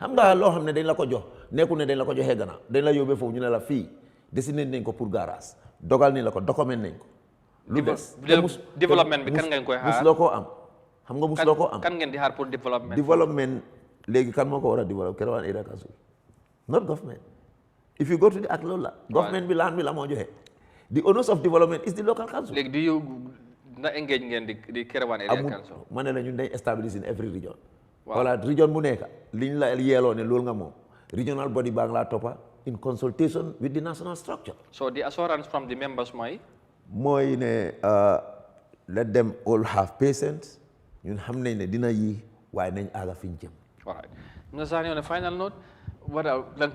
xam nga loo xam ne dañ la ko jox nekkul ne dañ la ko joxee gannaaw dañ la yóbbee foofu ñu ne la fii dessiné nañ ko pour garage dogal ni la ko document nañ ko. lu des développement bi kan ngeen koy xaar musuloo koo am. xam nga musuloo koo am kan ngeen di xaar pour développement. développement léegi kan moo ko war a développe Kerewan Area Council not government. if you go to the ak loolu la. government bi land bi la moo joxe. the owners of development is the local council. léegi di yow na engage ngeen di Kerewan Area Council. ma ne la ñun dañ establish in every region. voilà region bu nekk liñ la yeeloo ne loolu nga moom regional body baa ngi laa toppa in consultation with the national structure. so the assurance from the members mooy ne let them all have patience ñun xam nañ ne dina yi waaye nañ aaga fi ñu jëm. all right monsieur Sané on a final note lan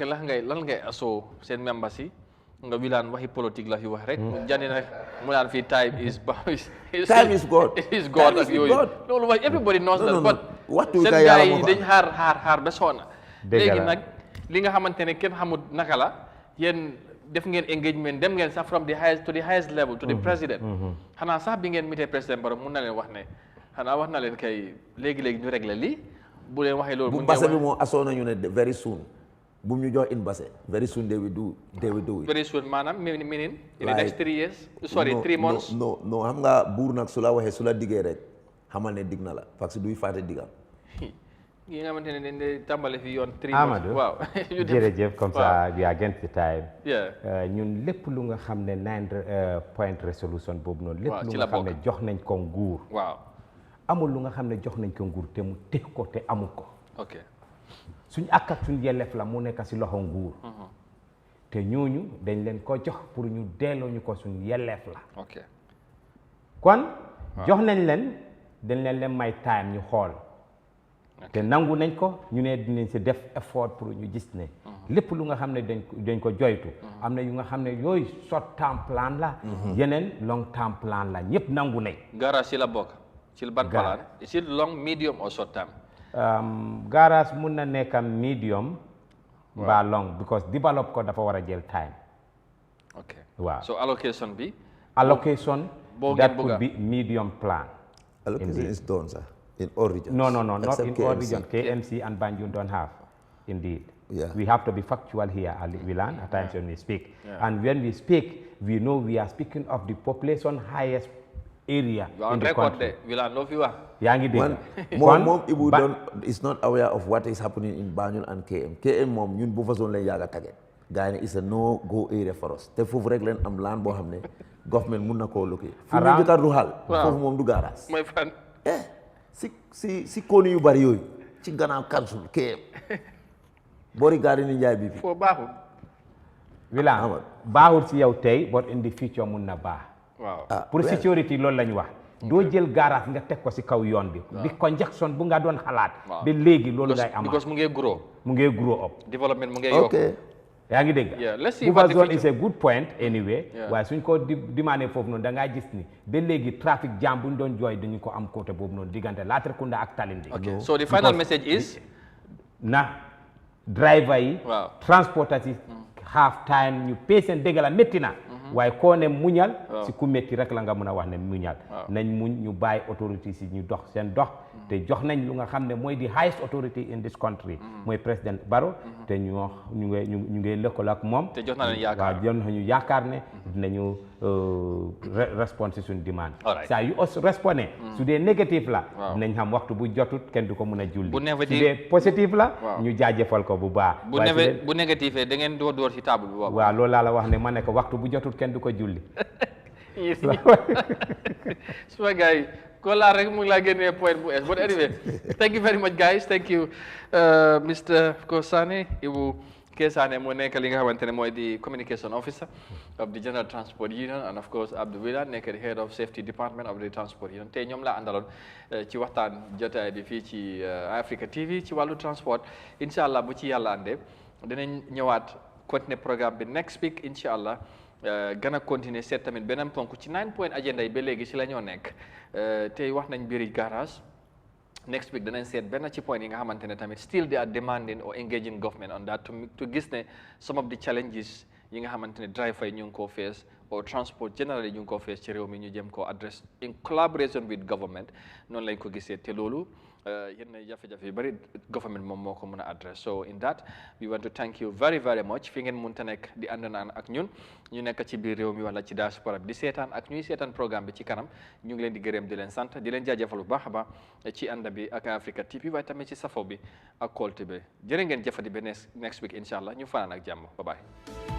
ngay asoo seen members yi nga wilaan waxi politique la fi wax rek. jànni na mu naan fii time is God. is God ak yooyu. loolu wax everybody knows that but waxtu seen gars yi dañ xaar ba soona. léegi nag li nga xamante ne kenn xamul naka la yéen def ngeen engagement dem ngeen sax from the highest to the highest level to the president. xanaa sax bi ngeen mitee président Barrow mun na leen wax ne xanaa wax na leen kay léegi ñu régler lii bu leen waxee loolu. bu mbase bi moo asoo nañu ne very soon bu ñu jox in base very soon they will do it. Very soon maanaam meaning in the next 3 years. Sorry, 3 months. No xam nga buur nag su la waxee su la diggee rek xamal ne dig na la parce que duy fàtte diggam. yi nga xamante ne dañ lay tàmbale fi yoon 3 months. Amadou waaw jërëjëf comme ça we are against the time. Yeah. ñun lépp lu nga xam ne 9 point resolution boobu noonu. waaw lépp ci lu la nga xam ne bokk. jox nañ ko nguur. waaw. amul lu nga xam ne jox nañ ko nguur te mu teg ko te amul ko. ok. suñ àq ak suñ yelleef la mu nekk si loxo nguur. te ñooñu dañ leen ko jox pour ñu delloo ñu ko suñ yelleef la. ok. kon jox nañ leen dañ leen may time ñu xool. te nangu nañ ko ñu ne dinañ si def effort pour ñu gis ne. lépp lu nga xam ne dañ ko joytu. am na yu nga xam ne yooyu short term plan la. yeneen long term plan la ñëpp nangu nañ. garage ci la bokk. ci ban plan. is it long medium or short term. garage mun na nekk medium. ba long because develop ko dafa war a jël time. ok waaw so allocation bi. allocation. boo that ngeen could bëgga. be medium plan. Allocation is done, sir, in all regions. No, not except in all KMC. regions. KMC and Banjul don't have, indeed. Yeah. We have to be factual here, Wilan, at times when we speak. Yeah. And when we speak, we know we are speaking of the population highest area You are in on the record country. there. Will love you are. yaa ngi dégg. Mom is not aware of what is happening in Banjul and KM. KM mom ñun bu fa zone lañ yaaga tagge. Gaay ne is a no go area for us. Te foofu rek leen am land boo xam ne government mun na koo locate. Fu ñu jëkka ruxal. Foofu moom du garage. My friend. si kooni yu bari yooyu ci gannaaw council KM. Boori gaari ni njaay bi fi. foo baaxul. Wilan baaxul si yow tey but in the future mun na baax. waaw. pour sécurité loolu la ñu wax. doo jël garage nga teg ko si kaw yoon bi. di congestion bu nga doon xalaat. ba léegi loolu ngay amaat. because mu ngi grow. mu ngi grow up. development mu ngi yokk. yaa ngi dégg. let's see buffer what the zone future- is a good point anyway. Yeah. waaye suñ ko demandé foofu noonu da ngaa gis ni ba léegi trafic jam bu ñu doon jooy dañu ko am côté boobu noonu diggante Latrikunda ak Talinding. okay so the final message is. na driver yi. waaw transporters yi. half time ñu pay seen dégg la métti na. waaye koo ne muñal. si ku métti rek la nga mën a wax ne muñal. nañ muñ ñu bàyyi autorité si ñu dox seen dox. te jox nañ lu nga xam ne mooy the highest authority in this country. mooy président Barrow. te ñu ngi lëkkaloo ak moom. te jox na leen yaakaar waaw jox nañu yaakaar ne. dinañu respond si suñu demande. saa yu os respondé. su dee négatif la. dinañ xam waxtu bu jotut kenn du ko mën a julli. su dee positif la. ñu jaajëfal ko bu baax. bu négatif da ngeen door ci table bi. waaw loolu laa la wax ne ma ne ko waxtu bu jotut kenn du ko julli. suma gars yi ko laa rek mu ngi laa génnee point bu es but anyway thank you very much guys thank you Mr. Kosane Ibu Kesane moo nekk li nga xamante ne mooy di communication officer of the General Transport Union and of course Abdou Wilane nekk the head of safety department of the Transport Union tey ñoom laa àndaloon ci waxtaan jotaay bi fii ci Eyeafrica TV ci wàllu transport incha allah bu ci yàlla àndee dinañ ñëwaat continuer programme bi next week incha allah gën a continuer seet tamit beneen ponk ci 9 point agenda yi ba léegi si la ñoo nekk tey wax nañ mbiri garage next week danañ seet benn ci point yi nga xamante ne tamit still they are demanding or engaging government on that to gis ne some of the challenges yi nga xamante ne driver yi ñu ngi koo face or transport generally ñu ngi koo face ci réew mi ñu jëm koo address in collaboration with government noonu lañ ko gisee te loolu yenn jafe-jafe yu bëri government moom moo ko mën a address so in that we want to thank you very very much fi ngeen mënta nekk di ànd naan ak ñun ñu nekk ci biir réew mi wala ci diaspora bi di seetaan ak ñuy seetaan programme bi ci kanam ñu ngi leen di gërëm di leen sant di leen jaajëfal bu baax a baax ci ànd bi ak Eyeafrica TV waaye tamit ci safo bi ak kóolte bi jërë ngeen jëfandi ba next week incha allah ñu fanaan ak jàmm bye bye